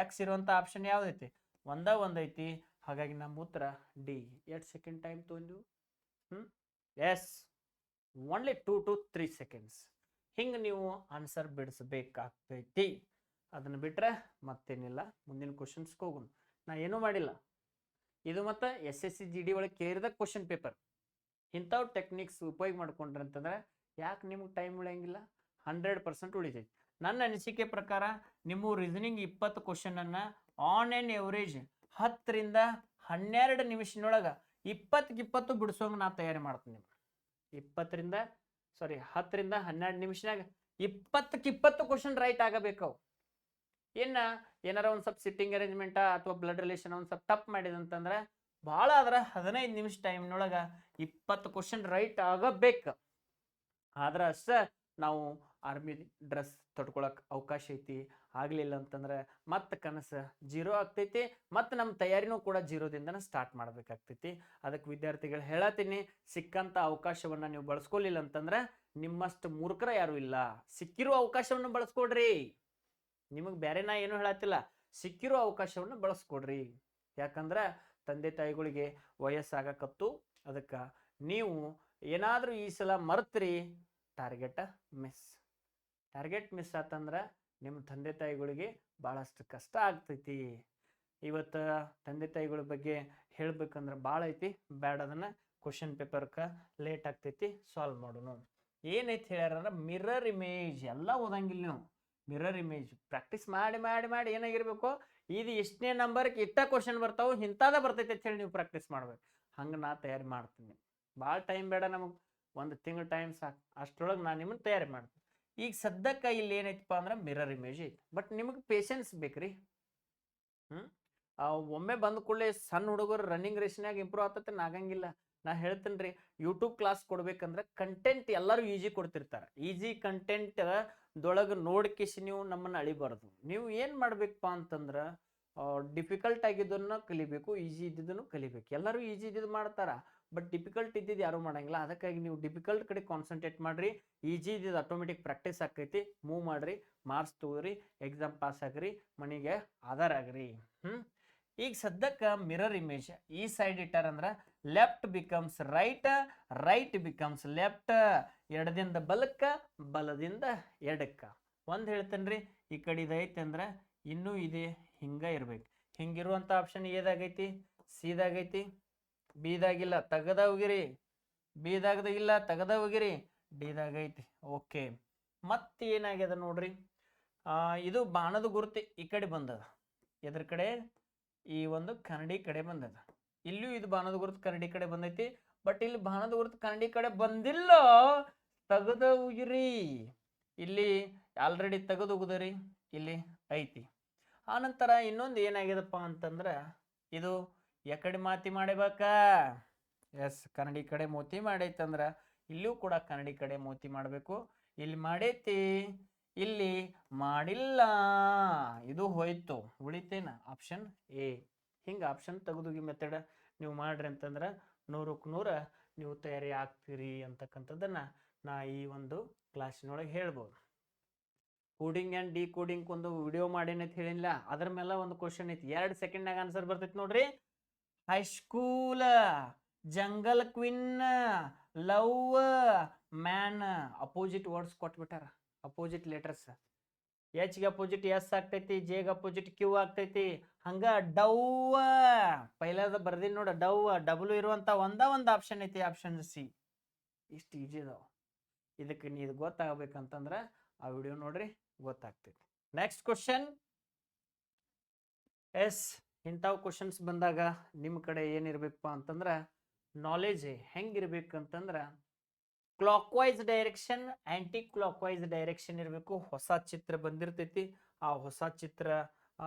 ಎಕ್ಸ್ ಇರುವಂಥ ಆಪ್ಷನ್ ಯಾವ್ದೈತಿ? ಒಂದ ಐತಿ. ಹಾಗಾಗಿ ನಮ್ಮ ಉತ್ತರ ಡಿ. 2 ಸೆಕೆಂಡ್ ಟೈಮ್ ತೊಗೊಂಡು ಎಸ್ ಓನ್ಲಿ 2 to 3 seconds. ಹಿಂಗೆ ನೀವು ಆನ್ಸರ್ ಬಿಡಿಸ್ಬೇಕಾಗ್ತೈತಿ. ಅದನ್ನು ಬಿಟ್ರೆ ಮತ್ತೇನಿಲ್ಲ. ಮುಂದಿನ ಕ್ವಶನ್ಸ್ಗೆ ಹೋಗೋಣ. ನಾ ಏನೂ ಮಾಡಿಲ್ಲ. ಇದು ಮತ್ತು SSC GD ಒಳಗೆ ಕೇಳಿದ ಕ್ವಶನ್ ಪೇಪರ್. ಇಂಥವು ಟೆಕ್ನಿಕ್ಸ್ ಉಪಯೋಗ ಮಾಡ್ಕೊಂಡ್ರಿ ಅಂತಂದ್ರೆ ಯಾಕೆ ನಿಮ್ಗೆ ಟೈಮ್ ಉಳಿಯಂಗಿಲ್ಲ? 100% ಉಳಿತೈತಿ. ನನ್ನ ಅನಿಸಿಕೆ ಪ್ರಕಾರ ನಿಮ್ಮ ರೀಸನಿಂಗ್ 20 ಕ್ವಶನನ್ನು ಆನ್ ಆ್ಯನ್ ಎವರೇಜ್ 10ರಿಂದ 12 ನಿಮಿಷನೊಳಗೆ 20 ಬಿಡಿಸೋಂಗೆ ನಾ ತಯಾರಿ ಮಾಡ್ತೀನಿ. 10ರಿಂದ 12 ನಿಮಿಷನಾಗ 20 ಕ್ವಶನ್ ರೈಟ್ ಆಗಬೇಕು. ಏನಾರ ಒಂದು ಸ್ವಲ್ಪ ಸಿಟ್ಟಿಂಗ್ ಅರೇಂಜ್ಮೆಂಟ ಅಥವಾ ಬ್ಲಡ್ ರಿಲೇಷನ್ ಒಂದು ಸ್ವಲ್ಪ ತಪ್ಪು ಮಾಡಿದಂತಂದ್ರೆ ಭಾಳ ಆದ್ರೆ 15 ನಿಮಿಷ ಟೈಮ್ನೊಳಗೆ 20 ಕ್ವಶನ್ ರೈಟ್ ಆಗಬೇಕು. ಆದ್ರೆ ಅಷ್ಟೇ ನಾವು ಆರ್ಮಿ ಡ್ರೆಸ್ ತೊಟ್ಕೊಳಕ್ಕೆ ಅವಕಾಶ ಐತಿ. ಆಗಲಿಲ್ಲ ಅಂತಂದ್ರೆ ಮತ್ತೆ ಕನಸು ಜೀರೋ ಆಗ್ತೈತಿ, ಮತ್ತು ನಮ್ಮ ತಯಾರಿನೂ ಕೂಡ ಜೀರೋದಿಂದನೇ ಸ್ಟಾರ್ಟ್ ಮಾಡಬೇಕಾಗ್ತೈತಿ. ಅದಕ್ಕೆ ವಿದ್ಯಾರ್ಥಿಗಳು ಹೇಳತ್ತೀನಿ, ಸಿಕ್ಕಂಥ ಅವಕಾಶವನ್ನು ನೀವು ಬಳಸ್ಕೊಲಿಲ್ಲ ಅಂತಂದ್ರೆ ನಿಮ್ಮಷ್ಟು ಮೂರ್ಖರ ಯಾರೂ ಇಲ್ಲ. ಸಿಕ್ಕಿರೋ ಅವಕಾಶವನ್ನು ಬಳಸ್ಕೊಡ್ರಿ. ನಿಮಗೆ ಬೇರೆ ನಾ ಏನು ಹೇಳತ್ತಿಲ್ಲ, ಸಿಕ್ಕಿರೋ ಅವಕಾಶವನ್ನು ಬಳಸ್ಕೊಡ್ರಿ. ಯಾಕಂದ್ರೆ ತಂದೆ ತಾಯಿಗಳಿಗೆ ವಯಸ್ಸಾಗಕತ್ತು. ಅದಕ್ಕೆ ನೀವು ಏನಾದರೂ ಈ ಸಲ ಮರ್ತ್ರಿ, ಟಾರ್ಗೆಟ್ ಮಿಸ್ ಆತಂದ್ರೆ ನಿಮ್ಮ ತಂದೆ ತಾಯಿಗಳಿಗೆ ಭಾಳಷ್ಟು ಕಷ್ಟ ಆಗ್ತೈತಿ. ಇವತ್ತು ತಂದೆ ತಾಯಿಗಳ ಬಗ್ಗೆ ಹೇಳ್ಬೇಕಂದ್ರೆ ಭಾಳ ಐತಿ, ಬ್ಯಾಡ ಅದನ್ನು ಕ್ವಶನ್ ಪೇಪರ್ಗೆ ಲೇಟ್ ಆಗ್ತೈತಿ, ಸಾಲ್ವ್ ಮಾಡೋಣ. ಏನೈತಿ ಹೇಳ್ಯಾರ, ಮಿರರ್ ಇಮೇಜ್ ಎಲ್ಲ ಓದಂಗಿಲ್ಲ ನೀವು. ಮಿರರ್ ಇಮೇಜ್ ಪ್ರಾಕ್ಟೀಸ್ ಮಾಡಿ ಮಾಡಿ ಮಾಡಿ ಏನಾಗಿರ್ಬೇಕು, ಇದು ಎಷ್ಟನೇ ನಂಬರ್ಗೆ ಇಷ್ಟ ಕ್ವಶನ್ ಬರ್ತಾವೆ, ಇಂಥದ ಬರ್ತೈತೆ ಅಂತ ಹೇಳಿ ನೀವು ಪ್ರಾಕ್ಟೀಸ್ ಮಾಡ್ಬೇಕು. ಹಂಗೆ ನಾ ತಯಾರಿ ಮಾಡ್ತೀನಿ. ಭಾಳ ಟೈಮ್ ಬೇಡ ನಮಗೆ, 1 ತಿಂಗಳು ಟೈಮ್ ಸಾಕು. ಅಷ್ಟರೊಳಗೆ ನಾನು ನಿಮ್ಮನ್ನು ತಯಾರಿ ಮಾಡ್ತೀನಿ. ಈಗ ಸದ್ಯಕ್ಕೆ ಇಲ್ಲಿ ಏನೈತಪ್ಪ ಅಂದ್ರೆ ಮಿರರ್ ಇಮೇಜ್ ಐತಿ, ಬಟ್ ನಿಮಗೆ ಪೇಷನ್ಸ್ ಬೇಕ್ರಿ. ಒಮ್ಮೆ ಬಂದ ಕೂಡಲೇ ಸಣ್ಣ ಹುಡುಗರು ರನ್ನಿಂಗ್ ರೇಸ್ನಾಗ ಇಂಪ್ರೂವ್ ಆಗ್ತೈತೆ ಆಗಂಗಿಲ್ಲ. ನಾ ಹೇಳ್ತೀನಿ ರೀ, ಯೂಟ್ಯೂಬ್ ಕ್ಲಾಸ್ ಕೊಡ್ಬೇಕಂದ್ರೆ ಕಂಟೆಂಟ್ ಎಲ್ಲರೂ ಈಜಿ ಕೊಡ್ತಿರ್ತಾರೆ. ಈಜಿ ಕಂಟೆಂಟ್ ದೊಳಗೆ ನೋಡ್ಕಿಸಿ ನೀವು ನಮ್ಮನ್ನು ಅಳಿಬಾರ್ದು. ನೀವು ಏನು ಮಾಡ್ಬೇಕಪ್ಪ ಅಂತಂದ್ರೆ ಡಿಫಿಕಲ್ಟ್ ಆಗಿದ್ದನ್ನು ಕಲಿಬೇಕು, ಈಜಿ ಇದ್ದಿದ್ದನ್ನು ಕಲಿಬೇಕು. ಎಲ್ಲರೂ ಈಜಿ ಇದ್ದಿದ್ದು ಮಾಡ್ತಾರೆ, ಬಟ್ ಡಿಫಿಕಲ್ಟ್ ಇದ್ದಿದ್ದು ಯಾರೂ ಮಾಡಂಗಿಲ್ಲ. ಅದಕ್ಕಾಗಿ ನೀವು ಡಿಫಿಕಲ್ಟ್ ಕಡೆ ಕಾನ್ಸಂಟ್ರೇಟ್ ಮಾಡಿರಿ. ಈಜಿ ಇದ್ದಿದ್ದು ಆಟೋಮೆಟಿಕ್ ಪ್ರಾಕ್ಟೀಸ್ ಆಕೈತಿ. ಮೂವ್ ಮಾಡಿರಿ, ಮಾರ್ಕ್ಸ್ ತಗೋರಿ, ಎಕ್ಸಾಮ್ ಪಾಸ್ ಆಗ್ರಿ, ಮನೆಗೆ ಆಧಾರ ಆಗ್ರಿ. ಈಗ ಸದ್ಯಕ್ಕೆ ಮಿರರ್ ಇಮೇಜ್ ಈ ಸೈಡ್ ಇಟ್ಟಾರಂದ್ರೆ left becomes right, right becomes left. ಎಡದಿಂದ ಬಲಕ್ಕೆ, ಬಲದಿಂದ ಎಡಕ್ಕೆ. ಒಂದು ಹೇಳ್ತೇನೆ ರೀ, ಈ ಕಡೆ ಇದೈತೆ ಅಂದ್ರೆ ಇನ್ನೂ ಇದೆ, ಹಿಂಗೆ ಇರ್ಬೇಕು. ಹಿಂಗಿರುವಂಥ ಆಪ್ಷನ್ ಏದಾಗೈತಿ, ಸಿದಾಗೈತಿ, ಬಿದಾಗಿಲ್ಲ ತೆಗದ ಹೋಗಿರಿ, ಬಿದಾಗದ ಇಲ್ಲ ತೆಗದ ಹೋಗಿರಿ, ಡಿದಾಗೈತಿ. ಓಕೆ, ಮತ್ತೆ ಏನಾಗ್ಯದ ನೋಡ್ರಿ, ಇದು ಬಾಣದ ಗುರುತು ಈ ಕಡೆ ಬಂದದ, ಎದ್ರ ಕಡೆ, ಈ ಒಂದು ಕನ್ನಡಿ ಕಡೆ ಬಂದದ. ಇಲ್ಲೂ ಇದು ಬಾಣದ ಗುರುತು ಕನ್ನಡಿ ಕಡೆ ಬಂದೈತಿ, ಬಟ್ ಇಲ್ಲಿ ಬಾಣದ ಗುರುತು ಕನ್ನಡಿ ಕಡೆ ಬಂದಿಲ್ಲ, ತೆಗದ ಹೋಗಿರಿ. ಇಲ್ಲಿ ಆಲ್ರೆಡಿ ತೆಗೆದು ಹೋಗುದರಿ, ಇಲ್ಲಿ ಐತಿ. ಆನಂತರ ಇನ್ನೊಂದು ಏನಾಗ್ಯದಪ್ಪ ಅಂತಂದ್ರೆ, ಇದು ಎಕಡೆ ಮಾತಿ ಮಾಡಬೇಕಾ, ಎಸ್ ಕನ್ನಡಿ ಕಡೆ ಮೋತಿ ಮಾಡೈತಂದ್ರೆ ಇಲ್ಲೂ ಕೂಡ ಕನ್ನಡಿ ಕಡೆ ಮೋತಿ ಮಾಡಬೇಕು. ಇಲ್ಲಿ ಮಾಡೈತಿ, ಇಲ್ಲಿ ಮಾಡಿಲ್ಲ, ಇದು ಹೋಯ್ತು. ಉಳಿತೇನ ಆಪ್ಷನ್ ಎ. ಹಿಂಗೆ ಆಪ್ಷನ್ ತೆಗೆದುಗಿ ಮೆಥಡ್ ನೀವು ಮಾಡ್ರಿ ಅಂತಂದ್ರೆ 100ಕ್ಕೆ 100 ನೀವು ತಯಾರಿ ಆಗ್ತೀರಿ ಅಂತಕ್ಕಂಥದ್ದನ್ನು ನಾ ಈ ಒಂದು ಕ್ಲಾಸಿನೊಳಗೆ ಹೇಳ್ಬೋದು. ಕೋಡಿಂಗ್ ಆ್ಯಂಡ್ ಡಿ ಕೋಡಿಂಗ್ ಒಂದು ವಿಡಿಯೋ ಮಾಡೇನಂತ ಹೇಳಿಲ್ಲ, ಅದ್ರ ಮೇಲೆ ಒಂದು ಕ್ವಶನ್ ಐತಿ, 2 ಸೆಕೆಂಡ್ನಾಗ ಆನ್ಸರ್ ಬರ್ತೈತಿ ನೋಡ್ರಿ. High school, jungle queen, love, man, opposite words ಕೊಟ್ಬಿಟ್ಟಾರ, ಅಪೋಸಿಟ್ ಲೆಟರ್ಸ್. ಎಚ್ಗೆ ಅಪೋಸಿಟ್ ಎಸ್ ಆಗ್ತೈತಿ, ಜೆಗೆ ಅಪೋಸಿಟ್ ಕ್ಯೂ ಆಗ್ತೈತಿ. ಹಂಗ ಡವ್ ಪೈಲದ ಬರ್ದಿನ್ ನೋಡ, ಡವ್ ಡಬ್ಲ್ಯೂ ಇರುವಂತ ಒಂದು ಆಪ್ಷನ್ ಐತಿ, ಆಪ್ಷನ್ ಸಿ. ಇಷ್ಟು ಈಜಿ ಅದಾವ. ಇದಕ್ಕೆ ನೀವು ಗೊತ್ತಾಗಬೇಕಂತಂದ್ರೆ ಆ ವಿಡಿಯೋ ನೋಡ್ರಿ, ಗೊತ್ತಾಗ್ತೈತಿ. Next question. ಎಸ್, ಇಂಥವು ಕ್ವಶನ್ಸ್ ಬಂದಾಗ ನಿಮ್ಮ ಕಡೆ ಏನಿರ್ಬೇಕಪ್ಪ ಅಂತಂದ್ರೆ ನಾಲೆಜ್ ಹೆಂಗಿರ್ಬೇಕಂತಂದ್ರೆ clockwise direction, anti clockwise direction ಇರಬೇಕು. ಹೊಸ ಚಿತ್ರ ಬಂದಿರ್ತೈತಿ, ಆ ಹೊಸ ಚಿತ್ರ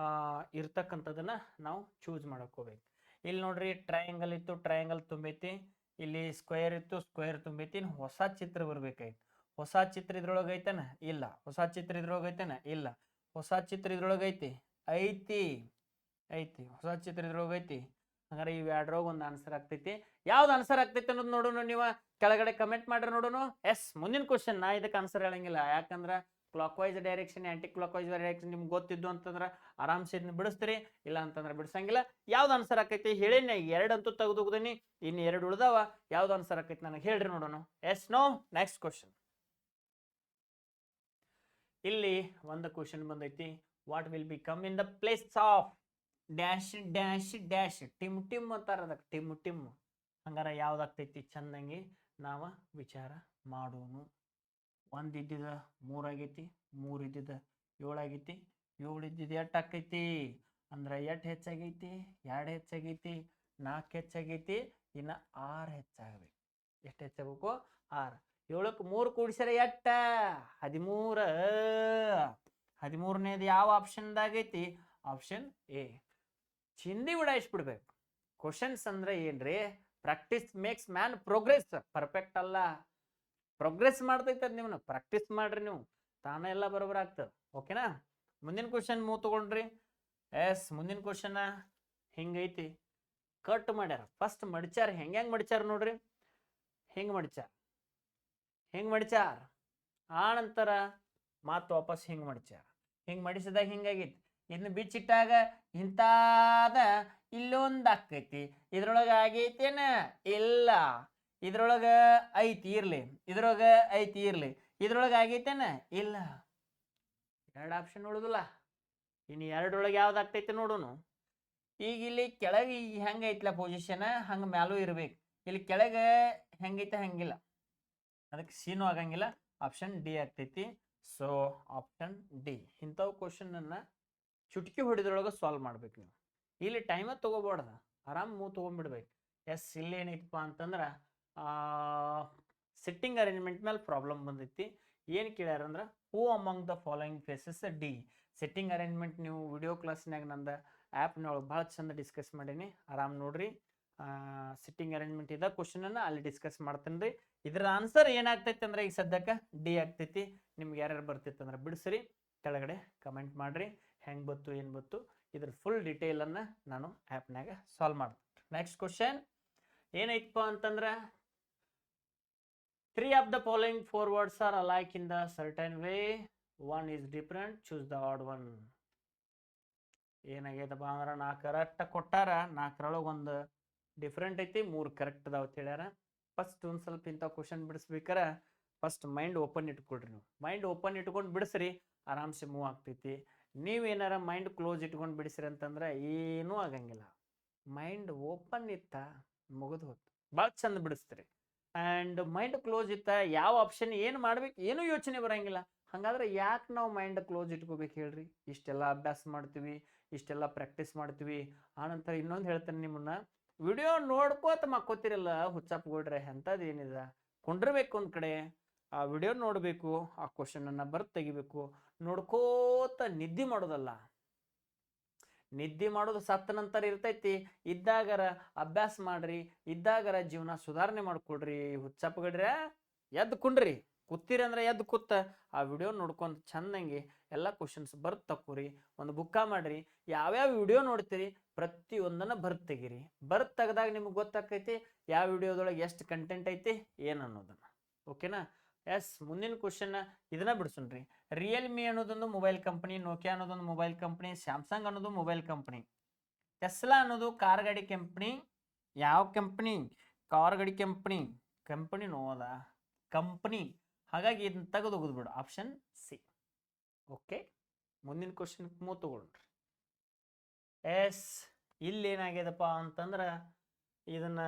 ಇರ್ತಕ್ಕಂಥದನ್ನ ನಾವು ಚೂಸ್ ಮಾಡ್ಕೋಬೇಕು. ಇಲ್ಲಿ ನೋಡ್ರಿ, ಟ್ರಯಾಂಗಲ್ ಇತ್ತು, ಟ್ರಯಾಂಗಲ್ ತುಂಬೈತಿ. ಇಲ್ಲಿ ಸ್ಕ್ವೇರ್ ಇತ್ತು, ಸ್ಕ್ವೇರ್ ತುಂಬೈತಿ. ಹೊಸ ಚಿತ್ರ ಬರ್ಬೇಕಾಯ್ತು. ಹೊಸ ಚಿತ್ರ ಇದ್ರೊಳಗೆ ಐತನ ಇಲ್ಲ, ಹೊಸ ಚಿತ್ರ ಇದ್ರೊಳಗೆ ಐತನ ಇಲ್ಲ, ಹೊಸ ಚಿತ್ರ ಇದ್ರೊಳಗೆ ಐತಿ ಐತಿ ಐತಿ, ಹೊಸ ಚಿತ್ರ ಇದ್ರೊಳಗೆ ಐತಿ. ಹಂಗಾರೆ ಇವು ಎರಡರೊಳಗೆ ಒಂದು ಆನ್ಸರ್ ಆಗ್ತೈತಿ. ಯಾವ್ದು ಆನ್ಸರ್ ಆಗ್ತೈತಿ ಅನ್ನೋದು ನೋಡೋಣ. ನೀವು ಕೆಳಗಡೆ ಕಮೆಂಟ್ ಮಾಡ್ರಿ ನೋಡೋಣ. ಎಸ್, ಮುಂದಿನ ಕ್ವಶನ್. ನಾ ಇದಕ್ಕೆ ಆನ್ಸರ್ ಹೇಳಂಗಿಲ್ಲ, ಯಾಕಂದ್ರೆ clockwise direction, anti clockwise direction ನಿಮ್ಗೆ ಗೊತ್ತಿದ್ದು ಅಂತಂದ್ರೆ ಆರಾಮ್ಸೆ ಇದನ್ನ ಬಿಡಿಸ್ತೀರಿ, ಇಲ್ಲ ಅಂತಂದ್ರೆ ಬಿಡಿಸಂಗಿಲ್ಲ. ಯಾವ್ದು ಆನ್ಸರ್ ಆಕೈತಿ ಹೇಳೇನಿ, 2 ಅಂತೂ ತೆಗೆದುಗ್ದೀನಿ, ಇನ್ನು 2 ಉಳ್ದಾವ. ಯಾವ್ದು ಆನ್ಸರ್ ಆಕೈತಿ ನನಗೆ ಹೇಳ್ರಿ ನೋಡೋಣ. Yes, no. Next question. ಇಲ್ಲಿ ಒಂದು ಕ್ವಶನ್ ಬಂದೈತಿ, what will be come in the place of dash dash dash. ಟಿಮ್ ಟಿಮ್ ಅಂತಾರ ಅದಕ್ಕೆ, ಟಿಮ್ ಟಿಮ್. ಹಂಗಾರೆ ಯಾವ್ದಾಗ್ತೈತಿ ಚಂದಂಗಿ ನಾವು ವಿಚಾರ ಮಾಡೋನು. 1 ಇದ್ದಿದ 3 ಆಗೈತಿ, 3 ಇದ್ದಿದ 7 ಆಗೈತಿ, 7 ಇದ್ದಿದ್ದು ಎಷ್ಟು ಆಕೈತಿ ಅಂದ್ರೆ ಎಷ್ಟು ಹೆಚ್ಚಾಗೈತಿ, 2 ಹೆಚ್ಚಾಗೈತಿ, 4 ಹೆಚ್ಚಾಗೈತಿ, ಇನ್ನು 6 ಹೆಚ್ಚಾಗಬೇಕು. ಎಷ್ಟು ಹೆಚ್ಚಾಗಬೇಕು? 6. 7ಕ್ಕೆ 3 ಕೂಡಿಸಿದ್ರೆ ಎಟ್ಟ? 13. 13ನೇದು ಯಾವ ಆಪ್ಷನ್ದಾಗೈತಿ? Option A. ಚಿಂದಿ ಉಡಾಯಿಸ್ಬಿಡ್ಬೇಕು. ಕ್ವಶನ್ಸ್ ಅಂದ್ರೆ ಏನ್ರಿ? Practice makes man progress. Perfect ಅಲ್ಲ, ಪ್ರೋಗ್ರೆಸ್ ಮಾಡ್ತೈತೆ ಅದು. ನೀವು ಪ್ರಾಕ್ಟೀಸ್ ಮಾಡ್ರಿ, ನೀವು ತಾನೇ ಎಲ್ಲ ಬರೋಬರ್ ಆಗ್ತದೆ. ಓಕೆನಾ? ಮುಂದಿನ ಕ್ವಶನ್ ಮೂವ್ ತಗೊಂಡ್ರಿ. ಎಸ್, ಮುಂದಿನ ಕ್ವಶನ್ ಹಿಂಗೈತಿ. ಕಟ್ ಮಾಡ್ಯಾರ. ಫಸ್ಟ್ ಮಡಿಚಾರ. ಹೆಂಗೆ ಮಡಿಚಾರ ನೋಡ್ರಿ. ಹಿಂಗೆ ಮಡಿಚಾರ, ಹಿಂಗೆ ಮಡಿಚಾರ. ಆ ನಂತರ ಮಾತು ವಾಪಸ್ ಹಿಂಗೆ ಮಡಿಚಾರ. ಹಿಂಗೆ ಮಡಿಸಿದಾಗ ಹಿಂಗಾಗೈತಿ. ಇದನ್ನ ಬಿಚ್ಚಿಟ್ಟಾಗ ಇಂತಾದ ಇಲ್ಲೊಂದು ಆಕೈತಿ. ಇದ್ರೊಳಗೆ ಆಗೈತೇನ? ಇಲ್ಲ. ಇದ್ರೊಳಗೆ ಐತಿ, ಇರ್ಲಿ. ಇದ್ರೊಳಗೆ ಐತಿ, ಇರ್ಲಿ. ಇದ್ರೊಳಗೆ ಆಗೈತೇನ? ಇಲ್ಲ. 2 ಆಪ್ಷನ್ ಉಳಿದಿಲ್ಲ. ಇನ್ನು 2ರೊಳಗೆ ಯಾವ್ದು ಆಗ್ತೈತೆ ನೋಡೋನು. ಈಗ ಇಲ್ಲಿ ಕೆಳಗೆ ಹೆಂಗೈತ್ಲ ಪೊಸಿಷನ್, ಹಂಗೆ ಮ್ಯಾಲೂ ಇರ್ಬೇಕು. ಇಲ್ಲಿ ಕೆಳಗೆ ಹೆಂಗೈತೆ ಹಂಗಿಲ್ಲ, ಅದಕ್ಕೆ ಸೀನು ಆಗಂಗಿಲ್ಲ. ಆಪ್ಷನ್ ಡಿ ಆಗ್ತೈತಿ. So option D. ಇಂಥವು ಕ್ವಶನನ್ನು ಚುಟ್ಕಿ ಹೊಡಿದ್ರೊಳಗೆ ಸಾಲ್ವ್ ಮಾಡ್ಬೇಕು ನೀವು. ಇಲ್ಲಿ ಟೈಮ ತೊಗೋಬಾರ್ದು, ಆರಾಮ್ ಮೂವ್ ತೊಗೊಂಡ್ಬಿಡ್ಬೇಕು. ಎಸ್, ಇಲ್ಲಿ ಏನೈತಪ್ಪ ಅಂತಂದ್ರೆ ಸಿಟ್ಟಿಂಗ್ ಅರೇಂಜ್ಮೆಂಟ್ ಮೇಲೆ ಪ್ರಾಬ್ಲಮ್ ಬಂದೈತಿ. ಏನು ಕೇಳ್ಯಾರಂದ್ರೆ who among the following faces D. Sitting arrangement ನೀವು ವಿಡಿಯೋ ಕ್ಲಾಸ್ನಾಗ ನಂದು ಆ್ಯಪ್ನೊಳಗೆ ಭಾಳ ಚಂದ ಡಿಸ್ಕಸ್ ಮಾಡೀನಿ, ಆರಾಮ್ ನೋಡ್ರಿ. ಸಿಟ್ಟಿಂಗ್ ಅರೇಂಜ್ಮೆಂಟ್ ಇದ್ದ ಕ್ವಶನನ್ನು ಅಲ್ಲಿ ಡಿಸ್ಕಸ್ ಮಾಡ್ತೀನಿ ರೀ. ಇದ್ರ ಆನ್ಸರ್ ಏನಾಗ್ತೈತೆ ಅಂದ್ರೆ ಈಗ ಸದ್ಯಕ್ಕೆ ಡಿ ಆಗ್ತೈತಿ. ನಿಮ್ಗೆ ಯಾರ್ಯಾರು ಬರ್ತಿತ್ತು ಅಂದ್ರೆ ಬಿಡಿಸ್ರಿ, ಕೆಳಗಡೆ ಕಮೆಂಟ್ ಮಾಡಿರಿ ಹೆಂಗೆ ಬತ್ತು ಏನು ಬತ್ತು. ಇದ್ರ ಫುಲ್ ಡೀಟೇಲನ್ನು ನಾನು ಆ್ಯಪ್ನಾಗ ಸಾಲ್ವ್ ಮಾಡ್ತೀನಿ. ನೆಕ್ಸ್ಟ್ ಕ್ವಶನ್ ಏನೈತಪ್ಪ ಅಂತಂದ್ರೆ 3 of the following 4 words are alike in the certain way, 1 is different, choose the odd one. ಏನಾಗೈತಪ್ಪ ಅಂದ್ರೆ 4 ಕರೆಕ್ಟ್ ಕೊಟ್ಟಾರ, 4ರೊಳಗೆ ಒಂದು ಡಿಫ್ರೆಂಟ್ ಐತಿ, 3 ಕರೆಕ್ಟ್ ಅದಾವ ಅಂತ ಹೇಳ್ಯಾರ. ಫಸ್ಟ್ ಒಂದು ಸ್ವಲ್ಪ ಇಂಥ ಕ್ವಶನ್ ಬಿಡಿಸ್ಬೇಕಾರೆ ಫಸ್ಟ್ ಮೈಂಡ್ ಓಪನ್ ಇಟ್ಕೊಳ್ರಿ. ನೀವು ಮೈಂಡ್ ಓಪನ್ ಇಟ್ಕೊಂಡು ಬಿಡಿಸ್ರಿ, ಆರಾಮ್ಸೆ ಮೂವ್ ಆಗ್ತೈತಿ. ನೀವೇನಾರ ಮೈಂಡ್ ಕ್ಲೋಸ್ ಇಟ್ಕೊಂಡು ಬಿಡಿಸ್ರಿ ಅಂತಂದ್ರೆ ಏನೂ ಆಗಂಗಿಲ್ಲ. ಮೈಂಡ್ ಓಪನ್ ಇತ್ತ ಮುಗಿದು ಹೋತು, ಭಾಳ ಚಂದ ಬಿಡಿಸ್ತೀರಿ. ಆ್ಯಂಡ್ ಮೈಂಡ್ ಕ್ಲೋಸ್ ಇತ್ತ ಯಾವ ಆಪ್ಷನ್ ಏನು ಮಾಡ್ಬೇಕು ಏನೂ ಯೋಚನೆ ಬರೋಂಗಿಲ್ಲ. ಹಾಗಾದ್ರೆ ಯಾಕೆ ನಾವು ಮೈಂಡ್ ಕ್ಲೋಸ್ ಇಟ್ಕೋಬೇಕು ಹೇಳ್ರಿ? ಇಷ್ಟೆಲ್ಲ ಅಭ್ಯಾಸ ಮಾಡ್ತೀವಿ, ಇಷ್ಟೆಲ್ಲ ಪ್ರಾಕ್ಟೀಸ್ ಮಾಡ್ತೀವಿ. ಆನಂತರ ಇನ್ನೊಂದು ಹೇಳ್ತೇನೆ ನಿಮ್ಮನ್ನ, ವಿಡಿಯೋ ನೋಡ್ಕೋತ ಮಕ್ಕೋತಿರಲ್ಲ ಹುಚ್ಚಾಪ್ಕೊಳ್ರೆ, ಅಂಥದ್ದು ಏನಿದೆ ಕುಂಡ್ರಬೇಕು ಒಂದು ಕಡೆ, ಆ ವಿಡಿಯೋ ನೋಡಬೇಕು, ಆ ಕ್ವಶನನ್ನು ಬರ್ದು ತೆಗಿಬೇಕು. ನೋಡ್ಕೋತ ನಿದ್ದೆ ಮಾಡೋದಲ್ಲ. ನಿದ್ದೆ ಮಾಡೋದು ಸತ್ತ ನಂತರ ಇರ್ತೈತಿ. ಇದ್ದಾಗರ ಅಭ್ಯಾಸ ಮಾಡ್ರಿ, ಇದ್ದಾಗರ ಜೀವನ ಸುಧಾರಣೆ ಮಾಡ್ಕೊಡ್ರಿ. ಹುಚ್ಚಪ್ಪಗಡ್ರೆ ಎದ್ದು ಕುಂಡ್ರಿ, ಕೂತೀರಿ ಅಂದ್ರೆ ಎದ್ದು ಕೂತ ಆ ವಿಡಿಯೋ ನೋಡ್ಕೊಂಡು ಚಂದಂಗೆ ಎಲ್ಲ ಕ್ವಶನ್ಸ್ ಬರ್ದು ತಕ್ಕೋರಿ. ಒಂದು ಬುಕ್ಕ ಮಾಡ್ರಿ, ಯಾವ್ಯಾವ ವಿಡಿಯೋ ನೋಡ್ತೀರಿ ಪ್ರತಿಯೊಂದನ್ನು ಬರ್ದು ತೆಗೀರಿ. ಬರ್ದು ತೆಗ್ದಾಗ ನಿಮ್ಗೆ ಗೊತ್ತಾಕೈತಿ ಯಾವ ವಿಡಿಯೋದೊಳಗೆ ಎಷ್ಟು ಕಂಟೆಂಟ್ ಐತಿ ಏನು ಅನ್ನೋದನ್ನು. ಓಕೆನಾ? ಎಸ್, ಮುಂದಿನ ಕ್ವಶನ್ ಇದನ್ನ ಬಿಡಿಸೋಣ್ರಿ. ರಿಯಲ್ಮಿ ಅನ್ನೋದೊಂದು ಮೊಬೈಲ್ ಕಂಪ್ನಿ, ನೋಕಿಯಾ ಅನ್ನೋದೊಂದು ಮೊಬೈಲ್ ಕಂಪ್ನಿ, ಸ್ಯಾಮ್ಸಂಗ್ ಅನ್ನೋದು ಮೊಬೈಲ್ ಕಂಪ್ನಿ, ಟೆಸ್ಲಾ ಅನ್ನೋದು ಕಾರ್ ಗಾಡಿ ಕಂಪ್ನಿ. ಯಾವ ಕಂಪ್ನಿ? ಕಾರ್ ಗಾಡಿ ಕಂಪ್ನಿ. ಕಂಪ್ನಿ ನೋದ ಕಂಪ್ನಿ. ಹಾಗಾಗಿ ಇದನ್ನ ತೆಗೆದು ಹೋಗುದ್ಬಿಡು, ಆಪ್ಷನ್ ಸಿ. ಓಕೆ, ಮುಂದಿನ ಕ್ವಶನ್ ಮೂವ್ ತಗೊಳ್ರಿ. ಎಸ್, ಇಲ್ಲಿ ಏನಾಗ್ಯದಪ್ಪ ಅಂತಂದ್ರೆ ಇದನ್ನ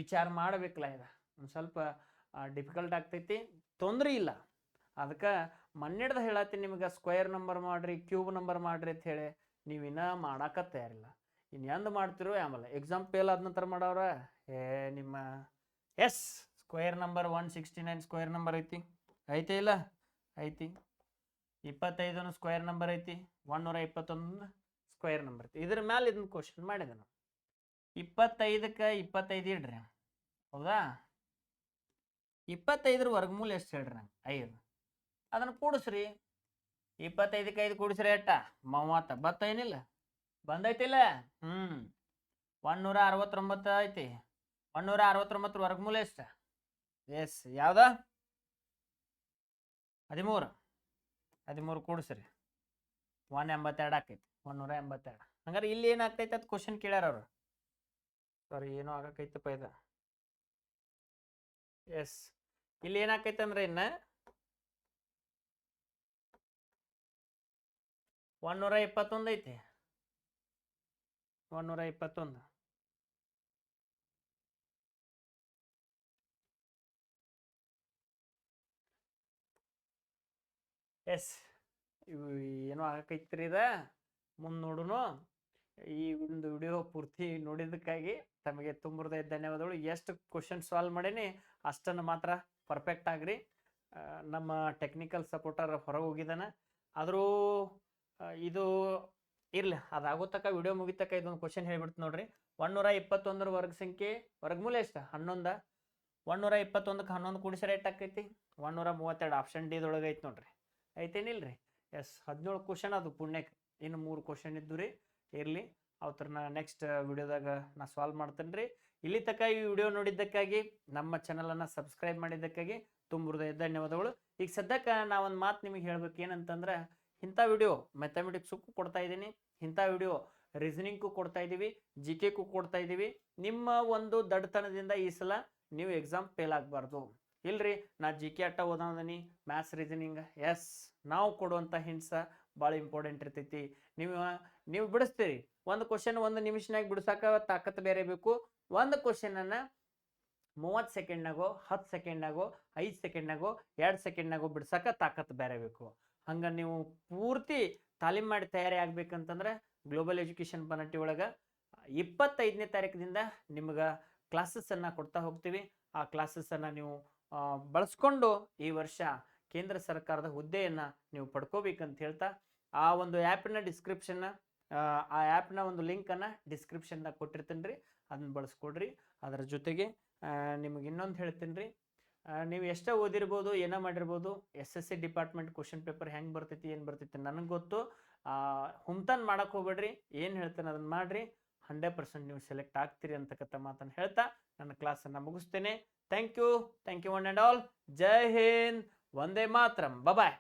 ವಿಚಾರ ಮಾಡಬೇಕಲ್ಲ, ಇದು ಒಂದು ಸ್ವಲ್ಪ ಡಿಫಿಕಲ್ಟ್ ಆಗ್ತೈತಿ. ತೊಂದರೆ ಇಲ್ಲ, ಅದಕ್ಕೆ ಮನ್ನಿಡ್ದು ಹೇಳತ್ತೀನಿ ನಿಮ್ಗೆ, ಸ್ಕ್ವೇರ್ ನಂಬರ್ ಮಾಡ್ರಿ, ಕ್ಯೂಬ್ ನಂಬರ್ ಮಾಡ್ರಿ ಅಂತ ಹೇಳಿ. ನೀವಿನ್ನ ಮಾಡಾಕ ತಯಾರಿಲ್ಲ. ಇನ್ನು ಎಂದು ಮಾಡ್ತಿರೋ ಆಮೇಲೆ ಎಕ್ಸಾಮ್ ಫೇಲ್ ಆದ ನಂತರ ಮಾಡವ್ರ ನಿಮ್ಮ. Yes, square number 169 square number ಐತಿ, ಐತೆ ಇಲ್ಲ? ಐತಿ. 25 ಸ್ಕ್ವೇರ್ ನಂಬರ್ ಐತಿ, 121 ಸ್ಕ್ವೇರ್ ನಂಬರ್ ಐತಿ. ಇದ್ರ ಮೇಲೆ ಇದನ್ನ ಕ್ವಶನ್ ಮಾಡಿದೆ ನಾವು. 25ಕ್ಕೆ 25 ಇಡ್ರಿ, ಹೌದಾ? 25 ವರ್ಗಮೂಲ ಎಷ್ಟು ಹೇಳ್ರಿ ನಂಗೆ? 5. ಅದನ್ನು ಕೂಡಿಸ್ರಿ. 25ಕ್ಕೆ 5 ಕೂಡಿಸ್ರಿ ಎಟ್ಟ? 30. ಬತ್ತ ಏನಿಲ್ಲ? ಬಂದೈತಿಲ್ಲ? 169 ಐತಿ. 169 ವರ್ಗಮೂಲ ಎಷ್ಟು? ಎಸ್, ಯಾವ್ದ? 13. 13 ಕೂಡಿಸ್ರಿ, 182 ಆಕೈತಿ. 182. ಹಂಗಾರೆ ಇಲ್ಲಿ ಏನಾಗ್ತೈತೆ ಅದು ಕ್ವಶನ್ ಕೇಳ್ಯಾರ ಅವ್ರು. ಸಾರಿ, ಏನೋ ಆಗಕ್ಕೈತಪ್ಪ ಇದು. ಎಸ್, ಇಲ್ಲಿ ಏನಾಕೈತೆ ಅಂದ್ರೆ ಇನ್ನು 121 ಐತಿ. 121 ಎಸ್ ಇವು ಏನೋ ಆಗಕೈತ್ರಿ ಇದ ಮುಂದೆ ನೋಡುನು. ಈ ಒಂದು ವಿಡಿಯೋ ಪೂರ್ತಿ ನೋಡಿದ್ದಕ್ಕಾಗಿ ತಮಗೆ ತುಂಬ ಧನ್ಯವಾದಗಳು. ಎಷ್ಟು ಕ್ವಶನ್ ಸಾಲ್ವ್ ಮಾಡೀನಿ ಅಷ್ಟನ್ನು ಮಾತ್ರ ಪರ್ಫೆಕ್ಟ್ ಆಗ್ರಿ. ನಮ್ಮ ಟೆಕ್ನಿಕಲ್ ಸಪೋರ್ಟರ್ ಹೊರಗೆ ಹೋಗಿದ್ದಾನೆ, ಆದರೂ ಇದು ಇರಲಿ, ಅದಾಗೋ ತಕ್ಕ ವಿಡಿಯೋ ಮುಗಿತಕ್ಕ ಇದೊಂದು ಕ್ವಶನ್ ಹೇಳ್ಬಿಡ್ತು ನೋಡ್ರಿ. 121 ವರ್ಗ ಸಂಖ್ಯೆ ವರ್ಗಮೂಲ ಎಷ್ಟು? 11. 121ಕ್ಕೆ 11 ಕೂಡಿಸ್ರೆ ಎಷ್ಟು ಆಕೈತಿ? 132. ಆಪ್ಷನ್ ಡಿ ದೊಳಗೆ ಐತಿ ನೋಡ್ರಿ, ಐತೇನಿಲ್ರಿ? ಎಸ್, 17 ಕ್ವಶನ್ ಅದು ಪುಣ್ಯಕ್ಕೆ. ಇನ್ನು 3 ಕ್ವಶನ್ ಇದ್ದು ರೀ, ಇರಲಿ, ಅವತ್ರನ್ನ ನೆಕ್ಸ್ಟ್ ವಿಡಿಯೋದಾಗ ನಾ ಸಾಲ್ವ್ ಮಾಡ್ತೇನೆ ರೀ. ಇಲ್ಲಿ ತನಕ ಈ ವಿಡಿಯೋ ನೋಡಿದ್ದಕ್ಕಾಗಿ, ನಮ್ಮ ಚಾನಲನ್ನು ಸಬ್ಸ್ಕ್ರೈಬ್ ಮಾಡಿದ್ದಕ್ಕಾಗಿ ತುಂಬ ಧನ್ಯವಾದಗಳು. ಈಗ ಸದ್ಯಕ್ಕೆ ನಾ ಒಂದು ಮಾತು ನಿಮಗೆ ಹೇಳ್ಬೇಕು, ಏನಂತಂದ್ರೆ ಇಂಥ ವಿಡಿಯೋ ಮ್ಯಾಥಮೆಟಿಕ್ಸಕ್ಕೂ ಕೊಡ್ತಾ ಇದ್ದೀನಿ, ಇಂಥ ವಿಡಿಯೋ ರೀಸನಿಂಗ್ಗೂ ಕೊಡ್ತಾ ಇದ್ದೀವಿ, ಜಿ ಕೆಗೂ ಕೊಡ್ತಾ ಇದ್ದೀವಿ. ನಿಮ್ಮ ಒಂದು ದಡ್ತನದಿಂದ ಈ ಸಲ ನೀವು ಎಕ್ಸಾಮ್ ಫೇಲ್ ಆಗಬಾರ್ದು. ಇಲ್ರಿ, ನಾ ಜಿ ಕೆ ಅಟ್ಟ ಓದೋದೀನಿ, ಮ್ಯಾಥ್ಸ್ ರೀಸನಿಂಗ್. ಎಸ್, ನಾವು ಕೊಡುವಂಥ ಹಿಂಟ್ಸ ಭಾಳ ಇಂಪಾರ್ಟೆಂಟ್ ಇರ್ತೈತಿ. ನೀವು ಬಿಡಿಸ್ತೀರಿ ಒಂದು ಕ್ವಶನ್ 1 ನಿಮಿಷನಾಗ ಬಿಡಿಸಾಕ ತಾಕತ್ತು ಬೇರೆ ಬೇಕು. ಒಂದು ಕ್ವಶನನ್ನು 30 ಸೆಕೆಂಡ್ನಾಗೋ 10 ಸೆಕೆಂಡ್ನಾಗೋ 5 ಸೆಕೆಂಡ್ನಾಗೋ 2 ಸೆಕೆಂಡ್ನಾಗೋ ಬಿಡ್ಸಾಕ ತಾಕತ್ತು ಬೇರೆ ಬೇಕು. ಹಂಗೆ ನೀವು ಪೂರ್ತಿ ತಾಲೀಮ್ ಮಾಡಿ ತಯಾರಿ ಆಗ್ಬೇಕಂತಂದ್ರೆ ಗ್ಲೋಬಲ್ ಎಜುಕೇಷನ್ ಬನಟ್ಟಿ ಒಳಗೆ 25ನೇ ತಾರೀಕಿನಿಂದ ನಿಮ್ಗೆ ಕ್ಲಾಸಸ್ಸನ್ನು ಕೊಡ್ತಾ ಹೋಗ್ತೀವಿ. ಆ ಕ್ಲಾಸಸ್ಸನ್ನು ನೀವು ಬಳಸ್ಕೊಂಡು ಈ ವರ್ಷ ಕೇಂದ್ರ ಸರ್ಕಾರದ ಹುದ್ದೆಯನ್ನು ನೀವು ಪಡ್ಕೋಬೇಕಂತ ಹೇಳ್ತಾ, ಆ ಒಂದು ಆ್ಯಪ್ನ ಡಿಸ್ಕ್ರಿಪ್ಷನ್ನ, ಆ ಆ್ಯಪ್ನ ಒಂದು ಲಿಂಕನ್ನು ಡಿಸ್ಕ್ರಿಪ್ಷನ್ದಾಗ ಕೊಟ್ಟಿರ್ತೀನಿ ರೀ, ಅದನ್ನ ಬಳಸ್ಕೊಡ್ರಿ. ಅದರ ಜೊತೆಗೆ ನಿಮಗೆ ಇನ್ನೊಂದು ಹೇಳ್ತೀನಿ ರೀ, ನೀವು ಎಷ್ಟೋ ಓದಿರ್ಬೋದು, ಏನೋ ಮಾಡಿರ್ಬೋದು, SSC ಡಿಪಾರ್ಟ್ಮೆಂಟ್ ಕ್ವಶನ್ ಪೇಪರ್ ಹೆಂಗೆ ಬರ್ತೈತಿ ಏನು ಬರ್ತೈತಿ ನನಗೆ ಗೊತ್ತು. ಹುಮ್ತಾನ್ ಮಾಡಕ್ಕೆ ಹೋಗ್ಬೇಡ್ರಿ, ಏನು ಹೇಳ್ತೇನೆ ಅದನ್ನು ಮಾಡಿರಿ, 100% ನೀವು ಸೆಲೆಕ್ಟ್ ಆಗ್ತೀರಿ ಅಂತಕ್ಕಂಥ ಮಾತನ್ನು ಹೇಳ್ತಾ ನನ್ನ ಕ್ಲಾಸನ್ನು ಮುಗಿಸ್ತೇನೆ. Thank you one and all. ಜೈ ಹಿಂದ್, ವಂದೇ ಮಾತರಂ, ಬಾಯ್.